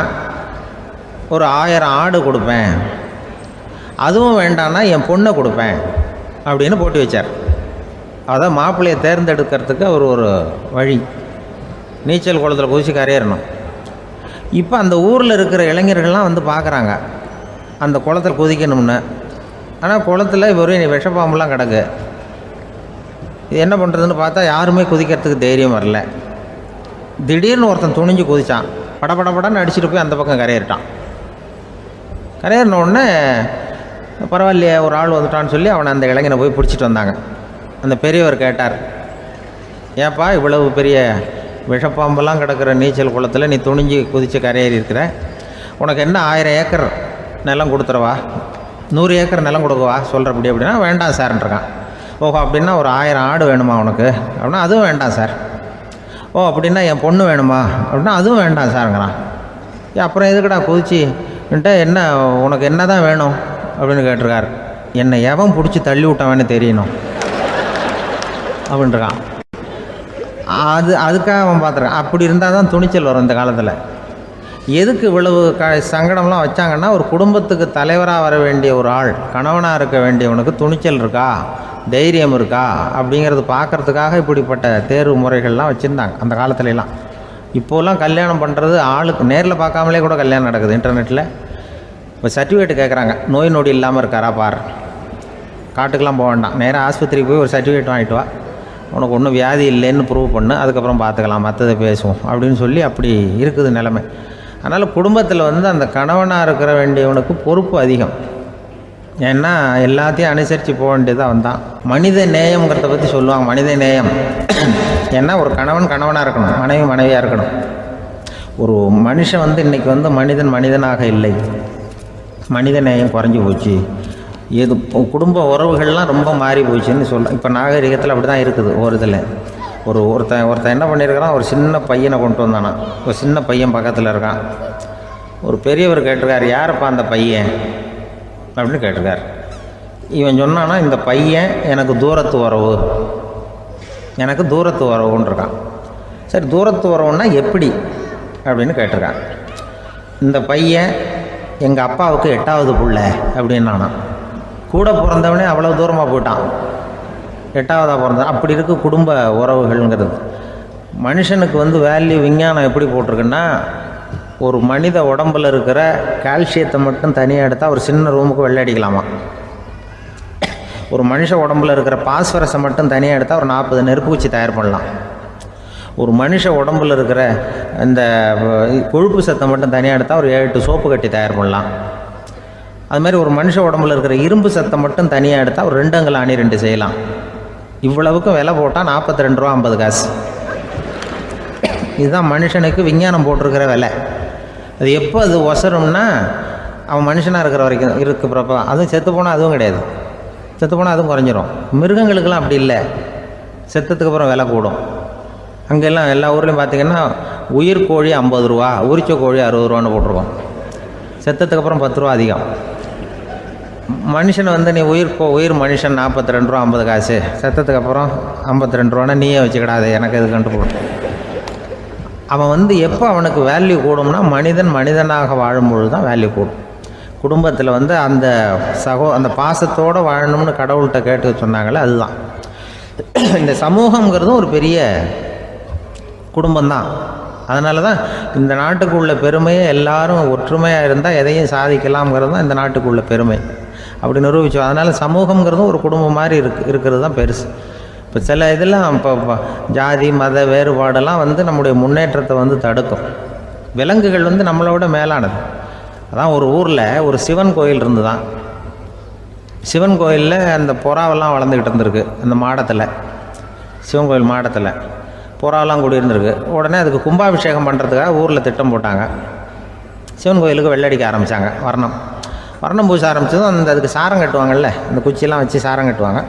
ஒரு 1000 ஆடு கொடுப்பேன். அதுவும் வேண்டான்னா என் பொண்ணை கொடுப்பேன் அப்படின்னு போட்டி வச்சார். அதான் மாப்பிள்ளையை தேர்ந்தெடுக்கிறதுக்கு அவர் ஒரு வழி. நீச்சல் குளத்தில் குதித்து கரையேறணும். இப்போ அந்த ஊரில் இருக்கிற இளைஞர்கள்லாம் பார்க்குறாங்க அந்த குளத்தில் குதிக்கணும்னு. ஆனால் குளத்தில் வெறும் விஷப்பாம்புலாம் கிடக்கு. இது என்ன பண்ணுறதுன்னு பார்த்தா யாருமே குதிக்கிறதுக்கு தைரியம் வரல. திடீர்னு ஒருத்தன் துணிஞ்சு குதித்தான். படப்படப்படன்னு அடிச்சுட்டு போய் அந்த பக்கம் கரையேறிட்டான். கரையேறின உடனே பரவாயில்லையே ஒரு ஆள் வந்துட்டான்னு சொல்லி அவனை அந்த இளைஞனை போய் பிடிச்சிட்டு வந்தாங்க. அந்த பெரியவர் கேட்டார், ஏப்பா இவ்வளவு பெரிய விஷப்பாம்பெல்லாம் கிடக்கிற நீச்சல் குளத்தில் நீ துணிஞ்சு குதித்து கரையேறி இருக்கிற, உனக்கு என்ன 1000 ஏக்கர் நிலம் கொடுத்துறவா, 100 ஏக்கர் நிலம் கொடுக்கவா சொல்கிறப்படி அப்படின்னா, வேண்டாம் சார்ன்றிருக்கான். ஓஹோ அப்படின்னா ஒரு 1000 ஆடு வேணுமா உனக்கு அப்படின்னா, அதுவும் வேண்டாம் சார். ஓ அப்படின்னா என் பொண்ணு வேணுமா அப்படின்னா, அதுவும் வேண்டாம் சாருங்கிறான். அப்புறம் எதுக்குடா குதிச்சுன்ட்டு, என்ன உனக்கு என்ன தான் வேணும் அப்படின்னு கேட்டிருக்காரு. என்னை எவன் பிடிச்சி தள்ளி விட்டவன்னு தெரியணும் அப்படின்ட்டுருக்கான். அதுக்காக அவன் பார்த்துருக்கான். அப்படி இருந்தால் தான் துணிச்சல் வரும் இந்த காலத்தில். எதுக்கு இவ்வளவு சங்கடம்லாம் வச்சாங்கன்னா, ஒரு குடும்பத்துக்கு தலைவராக வர வேண்டிய ஒரு ஆள், கணவனாக இருக்க வேண்டியவனுக்கு துணிச்சல் இருக்கா, தைரியம் இருக்கா அப்படிங்கிறது பார்க்குறதுக்காக இப்படிப்பட்ட தேர்வு முறைகள்லாம் வச்சுருந்தாங்க அந்த காலத்துலலாம். இப்போலாம் கல்யாணம் பண்ணுறது ஆளுக்கு நேரில் பார்க்காமலே கூட கல்யாணம் நடக்குது இன்டர்நெட்டில். இப்போ சர்டிஃபிகேட் கேட்குறாங்க, நோய் நொடி இல்லாமல் இருக்காரா பார். காட்டுக்கெலாம் போக வேண்டாம், நேராக ஆஸ்பத்திரிக்கு போய் ஒரு சர்டிஃபிகேட் வாங்கிட்டு வா, உனக்கு ஒன்றும் வியாதி இல்லைன்னு ப்ரூவ் பண்ணு, அதுக்கப்புறம் பார்த்துக்கலாம், மற்றதை பேசுவோம் அப்படின்னு சொல்லி அப்படி இருக்குது நிலைமை. அதனால் குடும்பத்தில் வந்து அந்த கணவனாக இருக்கிற வேண்டியவனுக்கு பொறுப்பு அதிகம். ஏன்னா எல்லாத்தையும் அனுசரித்து போக வேண்டியதாக வந்தான். மனித நேயம்ங்கிறத பற்றி சொல்லுவாங்க. மனித நேயம் ஏன்னா ஒரு கணவன் கணவனாக இருக்கணும், மனைவி மனைவியாக இருக்கணும். ஒரு மனுஷன் வந்து இன்றைக்கி வந்து மனிதனாக இல்லை, மனித நேயம் குறைஞ்சி போச்சு. குடும்ப உறவுகள்லாம் ரொம்ப மாறி போச்சுன்னு சொல்ல. இப்போ நாகரிகத்தில் அப்படி தான் இருக்குது. ஒரு இதில் ஒருத்தன் என்ன பண்ணியிருக்கிறான், ஒரு சின்ன பையனை கொண்டு வந்தானா. ஒரு சின்ன பையன் பக்கத்தில் இருக்கான். ஒரு பெரியவர் கேட்டிருக்கார், யாரப்பா அந்த பையன் அப்படின்னு கேட்டிருக்கார். இவன் சொன்னான்னா, இந்த பையன் எனக்கு தூரத்து உறவுன்னு இருக்கான். சரி, தூரத்து உறவுன்னா எப்படி அப்படின்னு கேட்டிருக்கான். இந்த பையன் எங்கள் அப்பாவுக்கு 8வது புள்ள அப்படின்னானா. கூட பிறந்தவனே அவ்வளோ தூரமாக போயிட்டான், 8வதாக பிறந்தான். அப்படி இருக்குது குடும்ப உறவுகள்ங்கிறது. மனுஷனுக்கு வந்து வேல்யூ விஞ்ஞானம் எப்படி போட்டிருக்குன்னா, ஒரு மனித உடம்பில் இருக்கிற கால்சியத்தை மட்டும் தனியாக எடுத்தால் ஒரு சின்ன ரூமுக்கு வெள்ளை அடிக்கலாமா. ஒரு மனுஷ உடம்பில் இருக்கிற பாஸ்பரஸை மட்டும் தனியாக எடுத்தால் ஒரு 40 நெருப்பு வச்சு தயார் பண்ணலாம். ஒரு மனுஷ உடம்பில் இருக்கிற இந்த கொழுப்பு சத்தை மட்டும் தனியாக எடுத்தால் ஒரு 7-8 சோப்பு கட்டி தயார் பண்ணலாம். அதுமாதிரி ஒரு மனுஷ உடம்பில் இருக்கிற இரும்பு சத்தை மட்டும் தனியாக எடுத்தால் ஒரு 2 அங்குல ஆணி 2 செய்யலாம். இவ்வளவுக்கும் விலை போட்டால் 42 ரூபா 50 காசு. இதுதான் மனுஷனுக்கு விஞ்ஞானம் போட்டிருக்கிற விலை. அது எப்போ அது ஒசரும்னா, அவன் மனுஷனாக இருக்கிற வரைக்கும் இருக்கிறப்ப தான். அதுவும் செத்து போனால் அதுவும் கிடையாது, செத்து போனால் அதுவும் குறைஞ்சிரும். மிருகங்களுக்கெல்லாம் அப்படி இல்லை, செத்ததுக்கு அப்புறம் விலை கூடும். அங்கெல்லாம் எல்லா ஊர்லேயும் பார்த்திங்கன்னா உயிர் கோழி 50 ரூபா, உரிச்ச கோழி 60 ரூபான்னு போட்டிருக்கோம். செத்ததுக்கு அப்புறம் 10 ரூபா அதிகம். மனுஷன் வந்து நீ உயிர் மனுஷன் 42 ரூபா 50 காசு, செத்ததுக்கு அப்புறம் 52 ரூபான்னா நீயே வச்சுக்கிடாது, எனக்கு இது கண்டுபிடும். அவன் வந்து எப்போ அவனுக்கு வேல்யூ கூடும்னா, மனிதனாக வாழும்பொழுது தான் வேல்யூ கூடும். குடும்பத்தில் வந்து அந்த பாசத்தோடு வாழணும்னு கடவுள்கிட்ட கேட்டு சொன்னாங்களே, அதுதான். இந்த சமூகங்கிறதும் ஒரு பெரிய குடும்பம்தான். அதனால தான் இந்த நாட்டுக்குள்ள பெருமையை எல்லாரும் ஒற்றுமையாக இருந்தால் எதையும் சாதிக்கலாம்ங்கிறது தான் இந்த நாட்டுக்குள்ள பெருமை. அப்படி நிரூபித்தோம். அதனால் சமூகங்கிறதும் ஒரு குடும்பம் மாதிரி இருக்கிறது தான் பெருசு. இப்போ சில இதெல்லாம் இப்போ ஜாதி மத வேறுபாடெல்லாம் வந்து நம்முடைய முன்னேற்றத்தை வந்து தடுக்கும். விலங்குகள் வந்து நம்மளோட மேலானது. அதான் ஒரு ஊரில் ஒரு சிவன் கோயில் இருந்து தான். சிவன் கோயிலில் அந்த புறாவெல்லாம் வளர்ந்துக்கிட்டு இருந்திருக்கு. அந்த மாடத்தில், சிவன் கோயில் மாடத்தில் புறாவெல்லாம் கூடியிருந்திருக்கு. உடனே அதுக்கு கும்பாபிஷேகம் பண்ணுறதுக்காக ஊரில் திட்டம் போட்டாங்க. சிவன் கோயிலுக்கு வெள்ளடிக்க ஆரம்பித்தாங்க. வர்ணம் பூச ஆரம்பித்ததும் அதுக்கு சாரம் கட்டுவாங்கள்ல, இந்த குச்சியெல்லாம் வச்சு சாரம் கட்டுவாங்க.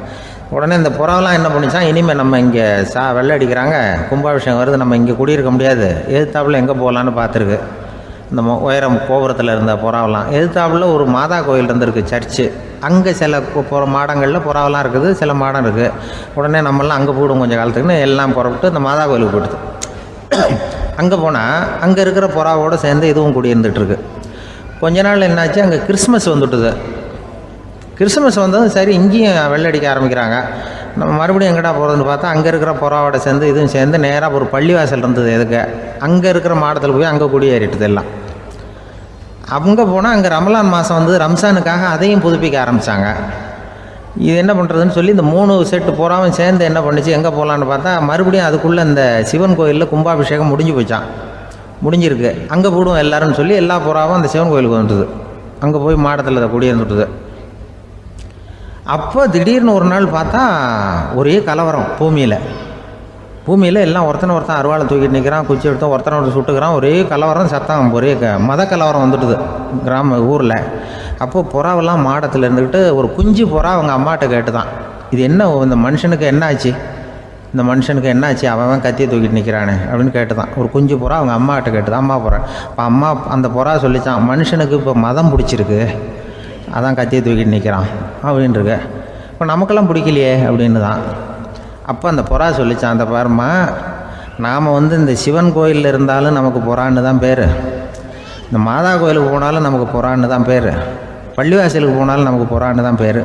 உடனே இந்த புறாவெல்லாம் என்ன பண்ணிச்சான், இனிமேல் நம்ம இங்கே வெள்ளை அடிக்கிறாங்க, கும்பாபிஷேகம் வருது, நம்ம இங்கே குடியிருக்க முடியாது, எதிர்த்தாப்புல எங்கே போகலான்னு பார்த்துருக்கு. இந்த உயரம் கோபுரத்தில் இருந்த புறாவெல்லாம் எதிர்த்தாப்புல ஒரு மாதா கோயில் இருந்திருக்கு, சர்ச்சு. அங்கே சில மாடங்களில் புறாவெல்லாம் இருக்குது, சில மாடம் இருக்குது. உடனே நம்மளாம் அங்கே போய்டும் கொஞ்சம் காலத்துக்குன்னு எல்லாம் புறப்பட்டு இந்த மாதா கோயிலுக்கு போய்டுது. அங்கே போனால் அங்கே இருக்கிற புறாவோடு சேர்ந்து இதுவும் குடியிருந்துகிட்ருக்கு. கொஞ்ச நாள் என்னாச்சு, அங்கே கிறிஸ்மஸ் வந்துவிட்டுது. கிறிஸ்மஸ் வந்ததும் சரி இங்கேயும் வெள்ளடிக்க ஆரம்பிக்கிறாங்க. நம்ம மறுபடியும் எங்கடா போகிறதுன்னு பார்த்தா அங்கே இருக்கிற புறாவோட சேர்ந்து இதுவும் சேர்ந்து நேராக ஒரு பள்ளிவாசல் இருந்தது. எதுக்கு அங்கே இருக்கிற மாடத்தில் போய் அங்கே குடியேறிட்டுது எல்லாம். அங்கே போனால் அங்கே ரமலான் மாதம் வந்து ரம்ஜானுக்காக அதையும் புதுப்பிக்க ஆரம்பித்தாங்க. இது என்ன பண்ணுறதுன்னு சொல்லி இந்த 3 செட்டு புறாவும் சேர்ந்து என்ன பண்ணிச்சு, எங்கே போகலான்னு பார்த்தா மறுபடியும் அதுக்குள்ளே இந்த சிவன் கோயிலில் கும்பாபிஷேகம் முடிஞ்சிருக்கு. அங்கே போடுவோம் எல்லாருன்னு சொல்லி எல்லா புறாவும் அந்த சிவன் கோயிலுக்கு வந்துட்டுது. அங்கே போய் மாடத்தில் அதை குடியிருந்துட்டுது. அப்போ திடீர்னு ஒரு நாள் பார்த்தா ஒரே கலவரம் பூமியில் எல்லாம் ஒருத்தன் அருவாளை தூக்கிட்டு நிற்கிறான், குச்சி எடுத்து ஒருத்தனை சுட்டுக்கிறான். ஒரே கலவரம், சத்தம், ஒரே மத கலவரம் வந்துட்டுது ஊரில். அப்போது புறாவெல்லாம் மாடத்தில் இருந்துக்கிட்டு ஒரு குஞ்சு புறா அவங்க அம்மாட்ட கேட்டு தான், இது என்ன இந்த மனுஷனுக்கு என்ன ஆச்சு, அவன் கத்தியை தூக்கிட்டு நிற்கிறானே அப்படின்னு கேட்டு தான். ஒரு குஞ்சு புறா அவங்க அம்மாட்ட கேட்டுதான், அம்மா புறா. இப்போ அந்த புறா சொல்லித்தான், மனுஷனுக்கு இப்போ மதம் பிடிச்சிருக்கு, அதான் கத்தியை தூக்கிட்டு நிற்கிறான் அப்படின்ட்டுருக்க. இப்போ நமக்கெல்லாம் பிடிக்கலையே அப்படின்னு தான். அப்போ அந்த புறா சொல்லிச்சான், அந்த பாருமா, நாம் இந்த சிவன் கோயிலில் இருந்தாலும் நமக்கு புறான்னு தான் பேர், இந்த மாதா கோயிலுக்கு போனாலும் நமக்கு புறான்னு தான் பேர், பள்ளிவாசலுக்கு போனாலும் நமக்கு புறான்னு தான் பேர்.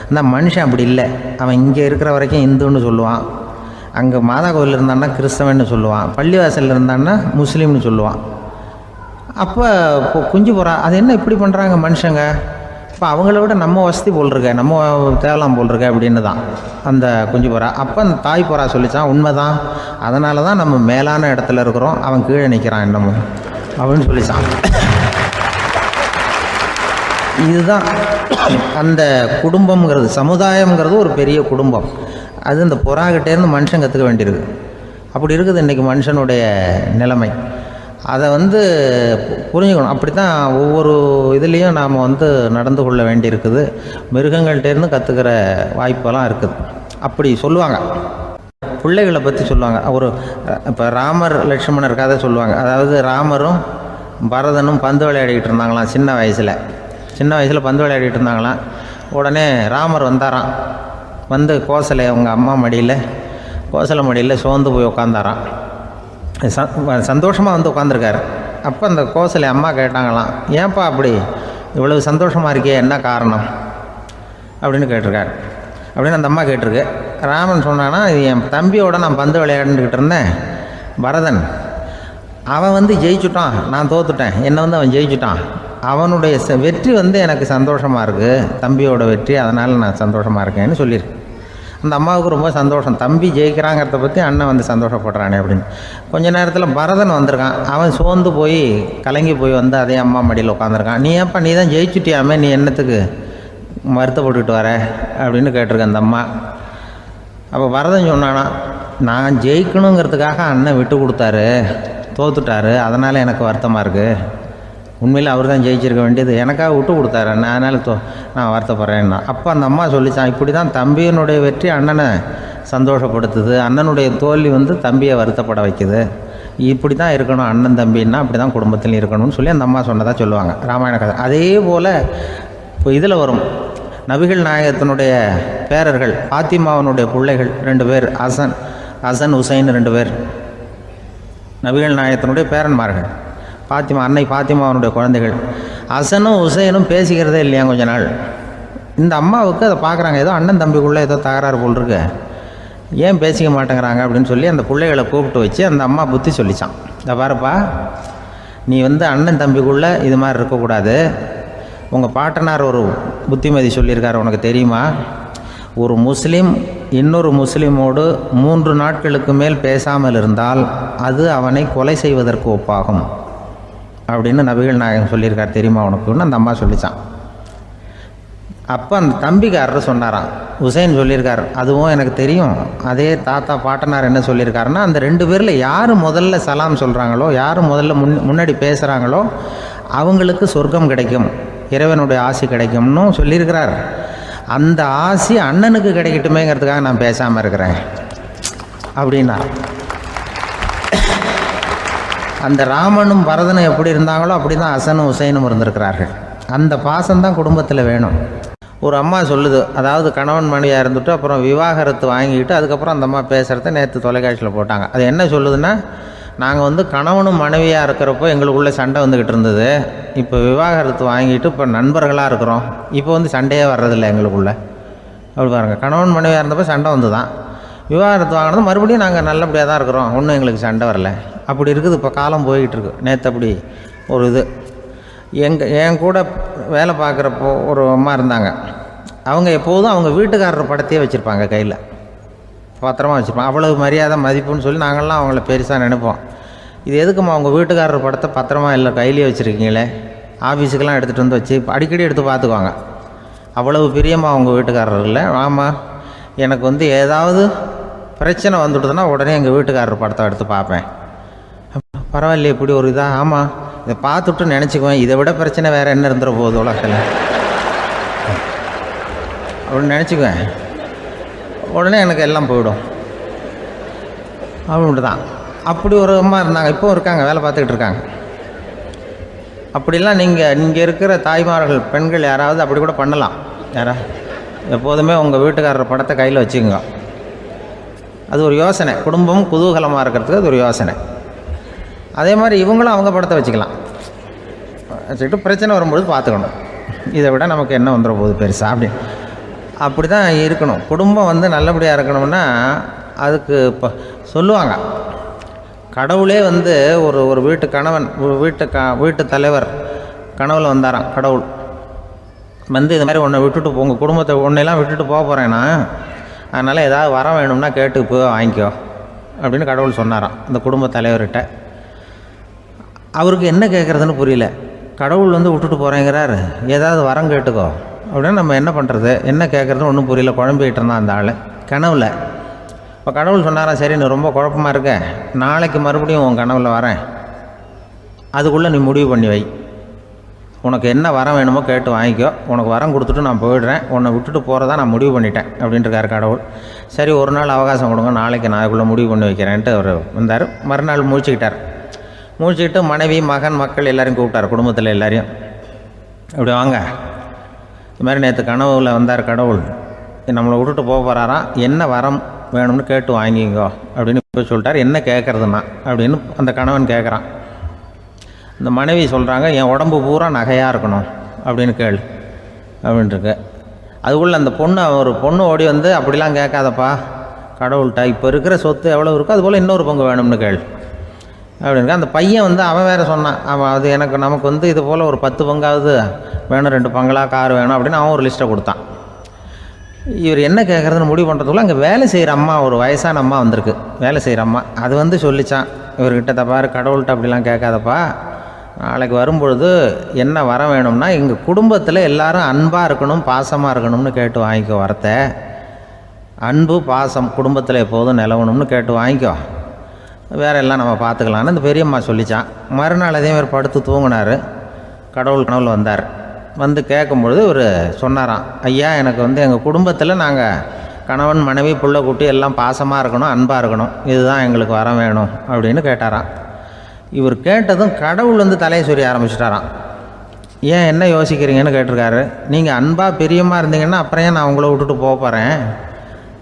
அந்த மனுஷன் அப்படி இல்லை. அவன் இங்கே இருக்கிற வரைக்கும் இந்துன்னு சொல்லுவான், அங்கே மாதா கோயில் இருந்தான்னா கிறிஸ்தவன்னு சொல்லுவான், பள்ளிவாசலில் இருந்தான்னா முஸ்லீம்னு சொல்லுவான். அப்போ குஞ்சு புறா அது என்ன இப்படி பண்ணுறாங்க மனுஷங்க, இப்போ அவங்கள விட நம்ம வசதி போல் இருக்க, நம்ம தேவலாம் போல் இருக்க அப்படின்னு தான் அந்த குஞ்சு புறா. அப்போ அந்த தாய் புறா சொல்லிச்சான், உண்மை தான், அதனால தான் நம்ம மேலான இடத்துல இருக்கிறோம், அவன் கீழே நிற்கிறான் என்னமோ அப்படின்னு சொல்லிச்சான். இதுதான் அந்த குடும்பம்ங்கிறது, சமுதாயம்ங்கிறது ஒரு பெரிய குடும்பம். அது இந்த புறாக்கிட்டேருந்து மனுஷன் கற்றுக்க வேண்டியிருக்கு. அப்படி இருக்குது இன்றைக்கி மனுஷனுடைய நிலைமை. அதை புரிஞ்சுக்கணும். அப்படி தான் ஒவ்வொரு இதுலேயும் நாம் நடந்து கொள்ள வேண்டியிருக்குது. மிருகங்கள்டேருந்து கற்றுக்கிற வாய்ப்பெல்லாம் இருக்குது. அப்படி சொல்லுவாங்க, பிள்ளைகளை பற்றி சொல்லுவாங்க. இப்போ ராமர் லட்சுமணர் கதை சொல்லுவாங்க. அதாவது ராமரும் பரதனும் பந்து விளையாடிக்கிட்டு இருந்தாங்களாம் சின்ன வயசில் பந்து விளையாடிட்டு இருந்தாங்களாம். உடனே ராமர் வந்தாராம், கோசலை அவங்க அம்மா மடியில், கோசலை மடியில் சோர்ந்து போய் உட்காந்தாராம். சந்தோஷமாக உட்காந்துருக்காரு. அப்போ அந்த கோசலை அம்மா கேட்டாங்களாம், ஏன்ப்பா அப்படி இவ்வளவு சந்தோஷமாக இருக்கே, என்ன காரணம் அப்படின்னு கேட்டிருக்காரு. அப்படின்னு அந்த அம்மா கேட்டிருக்கு. ராமன் சொன்னான்னா, இது என் தம்பியோட நான் பந்து விளையாண்டுக்கிட்டு இருந்தேன், பரதன் அவன் ஜெயிச்சுட்டான், நான் தோத்துட்டேன், என்னை அவன் ஜெயிச்சுட்டான், அவனுடைய வெற்றி எனக்கு சந்தோஷமாக இருக்குது, தம்பியோட வெற்றி, அதனால் நான் சந்தோஷமாக இருக்கேன்னு சொல்லியிருக்கு. அந்த அம்மாவுக்கு ரொம்ப சந்தோஷம், தம்பி ஜெயிக்கிறாங்கிறத பற்றி அண்ணன் சந்தோஷப்படுறானே அப்படின்னு. கொஞ்ச நேரத்தில் பரதன் வந்திருக்கான். அவன் சோர்ந்து போய் கலங்கி போய் அதே அம்மா மடியில் உட்காந்துருக்கான். நீ தான் ஜெயிச்சுட்டியாமே, நீ என்னத்துக்கு வருத்தப்பட்டுக்கிட்டு வர அப்படின்னு கேட்டிருக்க அந்த அம்மா. அப்போ பரதன் சொன்னானா, நான் ஜெயிக்கணுங்கிறதுக்காக அண்ணன் விட்டு கொடுத்தாரு, தோத்துட்டாரு, அதனால் எனக்கு வருத்தமாக இருக்குது, உண்மையில் அவர் தான் ஜெயிச்சிருக்க வேண்டியது, எனக்காக விட்டு கொடுத்தாரு அண்ணன், அதனால் நான் வருத்தப்படுறேன்னா. அப்போ அந்த அம்மா சொல்லிச்சான், இப்படி தான் தம்பியினுடைய வெற்றி அண்ணனை சந்தோஷப்படுத்துது, அண்ணனுடைய தோல்வி தம்பியை வருத்தப்பட வைக்குது, இப்படி தான் இருக்கணும் அண்ணன் தம்பின்னா, அப்படி தான் குடும்பத்தில் இருக்கணும்னு சொல்லி அந்த அம்மா சொன்னதாக சொல்லுவாங்க ராமாயண கதை. அதே போல் இப்போ இதில் வரும், நபிகள் நாயகத்தினுடைய பேரர்கள் பாத்திமாவனுடைய பிள்ளைகள் 2 பேர், ஹசன் ஹுசைன் 2 பேர் நபிகள் நாயகத்தினுடைய பேரன்மார்கள். அன்னை பாத்திமாவனுடைய குழந்தைகள். ஹசனும் ஹுசைனும் பேசிக்கிறதே இல்லையா கொஞ்ச நாள். இந்த அம்மாவுக்கு அதை பார்க்குறாங்க, ஏதோ அண்ணன் தம்பிக்குள்ளே ஏதோ தகராறு போல் இருக்கு, ஏன் பேசிக்க மாட்டேங்கிறாங்க அப்படின்னு சொல்லி அந்த பிள்ளைகளை கூப்பிட்டு வச்சு அந்த அம்மா புத்தி சொல்லிச்சான். இந்த பாருப்பா, நீ அண்ணன் தம்பிக்குள்ளே இது மாதிரி இருக்கக்கூடாது, உங்கள் பாட்டனார் ஒரு புத்திமதி சொல்லியிருக்காரு, உனக்கு தெரியுமா, ஒரு முஸ்லீம் இன்னொரு முஸ்லீமோடு 3 நாட்களுக்கு மேல் பேசாமல் இருந்தால் அது அவனை கொலை செய்வதற்கு ஒப்பாகும் அப்படின்னு நபிகள் நாயகம் சொல்லியிருக்கார், தெரியுமா உனக்குன்னு அந்த அம்மா சொல்லிச்சான். அப்போ அந்த தம்பிக்காரர் சொன்னாராம், ஹுசைன் சொல்லியிருக்கார், அதுவும் எனக்கு தெரியும், அதே தாத்தா பாட்டனார் என்ன சொல்லியிருக்காருன்னா, அந்த 2 பேரில் யார் முதல்ல சலாம் சொல்கிறாங்களோ, யார் முதல்ல முன்னாடி பேசுகிறாங்களோ அவங்களுக்கு சொர்க்கம் கிடைக்கும், இறைவனுடைய ஆசி கிடைக்கும்னு சொல்லியிருக்கிறார். அந்த ஆசி அண்ணனுக்கு கிடைக்கட்டுமேங்கிறதுக்காக நான் பேசாமல் இருக்கிறேன் அப்படின்னா. அந்த ராமனும் பரதனும் எப்படி இருந்தாங்களோ அப்படி தான் ஹசனும் ஹுசைனும் இருந்திருக்கிறார்கள். அந்த பாசம்தான் குடும்பத்தில் வேணும். ஒரு அம்மா சொல்லுது, அதாவது கணவன் மனைவியாக இருந்துட்டு அப்புறம் விவாகரத்து வாங்கிட்டு அதுக்கப்புறம் அந்த அம்மா பேசுகிறத நேற்று தொலைக்காட்சியில் போட்டாங்க. அது என்ன சொல்லுதுன்னா, நாங்கள் கணவனும் மனைவியாக இருக்கிறப்போ எங்களுக்குள்ளே சண்டை வந்துக்கிட்டு இருந்தது, இப்போ விவாகரத்து வாங்கிட்டு இப்போ நண்பர்களாக இருக்கிறோம், இப்போ சண்டையே வர்றதில்லை எங்களுக்குள்ளே. அப்படி பாருங்கள், கணவன் மனைவியாக இருந்தப்போ சண்டை வந்து தான், விவாகரத்து வாங்கினது மறுபடியும் நாங்கள் நல்லபடியாக தான் இருக்கிறோம், ஒன்றும் எங்களுக்கு சண்டை வரல. அப்படி இருக்குது இப்போ காலம் போய்கிட்டுருக்கு. நேற்று அப்படி ஒரு இது என் கூட வேலை பார்க்குறப்போ ஒரு அம்மா இருந்தாங்க. அவங்க எப்போதும் அவங்க வீட்டுக்காரர் படத்தையே வச்சுருப்பாங்க, கையில் பத்திரமா வச்சுருப்பாங்க. அவ்வளவு மரியாதை மதிப்புன்னு சொல்லி நாங்கள்லாம் அவங்கள பெருசாக நினைப்போம். இது எதுக்குமா அவங்க வீட்டுக்காரர் படத்தை பத்திரமா இல்லை கையிலேயே வச்சுருக்கீங்களே, ஆஃபீஸுக்கெல்லாம் எடுத்துகிட்டு வச்சு அடிக்கடி எடுத்து பார்த்துக்குவாங்க. அவ்வளவு பிரியமாக அவங்க வீட்டுக்காரர் இல்லை. ஆமாம், எனக்கு ஏதாவது பிரச்சனை வந்துவிடுதுன்னா உடனே எங்கள் வீட்டுக்காரர் படத்தை எடுத்து பார்ப்பேன். பரவாயில்ல, இப்படி ஒரு இதாக, ஆமாம் இதை பார்த்துட்டு நினச்சிக்குவேன், இதை விட பிரச்சனை வேறு என்ன இருந்துட போகுது உலகத்தில் அப்படின்னு நினச்சிக்குவேன். உடனே எனக்கு எல்லாம் போயிடும் அப்படின்ட்டு தான். அப்படி ஒரு அம்மா இருந்தாங்க, இப்போவும் இருக்காங்க, வேலை பார்த்துக்கிட்டு இருக்காங்க. அப்படிலாம் இங்கே இருக்கிற தாய்மார்கள் பெண்கள் யாராவது அப்படி கூட பண்ணலாம். எப்போதுமே உங்கள் வீட்டுக்காரர் படத்தை கையில் வச்சுக்கோங்க. அது ஒரு யோசனை, குடும்பம் குதூகலமாக இருக்கிறதுக்கு அது ஒரு யோசனை. அதே மாதிரி இவங்களும் அவங்க படத்தை வச்சுக்கலாம். வச்சுக்கிட்டு பிரச்சனை வரும்பொழுது பார்த்துக்கணும், இதை விட நமக்கு என்ன வந்துட போகுது பெருசா அப்படின்னு. அப்படி தான் இருக்கணும். குடும்பம் நல்லபடியாக இருக்கணும்னா அதுக்கு இப்போ சொல்லுவாங்க, கடவுளே ஒரு வீட்டு கணவன் வீட்டு தலைவர் கனவுல வந்தாராம். கடவுள் இது மாதிரி உன்னை விட்டுட்டு உங்கள் குடும்பத்தை உன்னையெல்லாம் விட்டுட்டு போக போகிறேன்னா, அதனால் ஏதாவது வர வேணும்னா கேட்டு போய் வாங்கிக்கோ அப்படின்னு கடவுள் சொன்னாராம் இந்த குடும்ப தலைவர்கிட்ட. அவருக்கு என்ன கேட்குறதுன்னு புரியல. கடவுள் விட்டுட்டு போகிறேங்கிறார், ஏதாவது வரம் கேட்டுக்கோ அப்படின்னா நம்ம என்ன பண்ணுறது, என்ன கேட்குறதுன்னு ஒன்றும் புரியல. குழம்பிக்கிட்டு இருந்தான் அந்த ஆள் கனவில். இப்போ கடவுள் சொன்னாராம், சரி நீ ரொம்ப குழப்பமாக இருக்க, நாளைக்கு மறுபடியும் உன் கனவில் வரேன், அதுக்குள்ளே நீ முடிவு பண்ணி வை, உனக்கு என்ன வரம் வேணுமோ கேட்டு வாங்கிக்கோ, உனக்கு வரம் கொடுத்துட்டு நான் போயிடுறேன், உன்னை விட்டுட்டு போகிறதா நான் முடிவு பண்ணிட்டேன் அப்படின்ட்டுருக்காரு கடவுள். சரி ஒரு நாள் அவகாசம் கொடுங்க, நாளைக்கு நான் அதுக்குள்ளே முடிவு பண்ணி வைக்கிறேன்ட்டு அவர் வந்தார். மறுநாள் முழிச்சுக்கிட்டு மனைவி மகன் மக்கள் எல்லோரையும் கூப்பிட்டார், குடும்பத்தில் எல்லாரையும். இப்படி வாங்க, இது மாதிரி நேற்று கனவுல வந்தார் கடவுள், நம்மளை விட்டுட்டு போக போகிறாராம், என்ன வரம் வேணும்னு கேட்டு வாங்கிங்கோ அப்படின்னு போய் சொல்லிட்டார். என்ன கேட்குறதுன்னா அப்படின்னு அந்த கணவன் கேட்குறான். இந்த மனைவி சொல்கிறாங்க, என் உடம்பு பூரா நகையாக இருக்கணும் அப்படின்னு கேளு அப்படின்ட்டுருக்கு. அதுக்குள்ளே அந்த ஒரு பொண்ணு ஓடி அப்படிலாம் கேட்காதப்பா கடவுள்கிட்ட, இப்போ இருக்கிற சொத்து எவ்வளோ இருக்கோ அதுபோல் இன்னொரு பங்கு வேணும்னு கேளு அப்படின்னு. அந்த பையன் அவன் வேறு சொன்னான், அவன் அது நமக்கு இது போல் ஒரு 10 பங்காவது வேணும், 2 பங்களா கார் வேணும் அப்படின்னு அவன் ஒரு லிஸ்ட்டை கொடுத்தான். இவர் என்ன கேட்குறதுன்னு முடிவு பண்ணுறதுக்குள்ள அங்கே வேலை செய்கிற அம்மா, ஒரு வயசான அம்மா வந்திருக்கு, வேலை செய்கிற அம்மா. அது சொல்லிச்சான் இவர்கிட்ட, தப்பாரு கடவுள்கிட்ட அப்படிலாம் கேட்காதப்பா, நாளைக்கு வரும்பொழுது என்ன வர வேணும்னா எங்கள் குடும்பத்தில் எல்லாரும் அன்பாக இருக்கணும், பாசமாக இருக்கணும்னு கேட்டு வாங்கிக்கோ வரத்தை, அன்பு பாசம் குடும்பத்தில் எப்போதும் நிலவணும்னு கேட்டு வாங்கிக்கோ, வேற எல்லாம் நம்ம பார்த்துக்கலான்னு அந்த பெரியம்மா சொல்லிச்சான். மறுநாள் அதே மாதிரி படுத்து தூங்கினார். கடவுள் கனவுல வந்தார். கேட்கும்பொழுது இவர் சொன்னாராம், ஐயா எனக்கு எங்கள் குடும்பத்தில் நாங்கள் கணவன் மனைவி புள்ள குட்டி எல்லாம் பாசமாக இருக்கணும், அன்பாக இருக்கணும், இதுதான் எங்களுக்கு வர வேணும் அப்படின்னு கேட்டாராம். இவர் கேட்டதும் கடவுள் தலையை சொரிய ஆரம்பிச்சிட்டாராம். ஏன் என்ன யோசிக்கிறீங்கன்னு கேட்டிருக்காரு. நீங்கள் அன்பாக பிரியமாக இருந்தீங்கன்னா அப்புறம் ஏன் நான் உங்களை விட்டுட்டு போக போகிறேன்,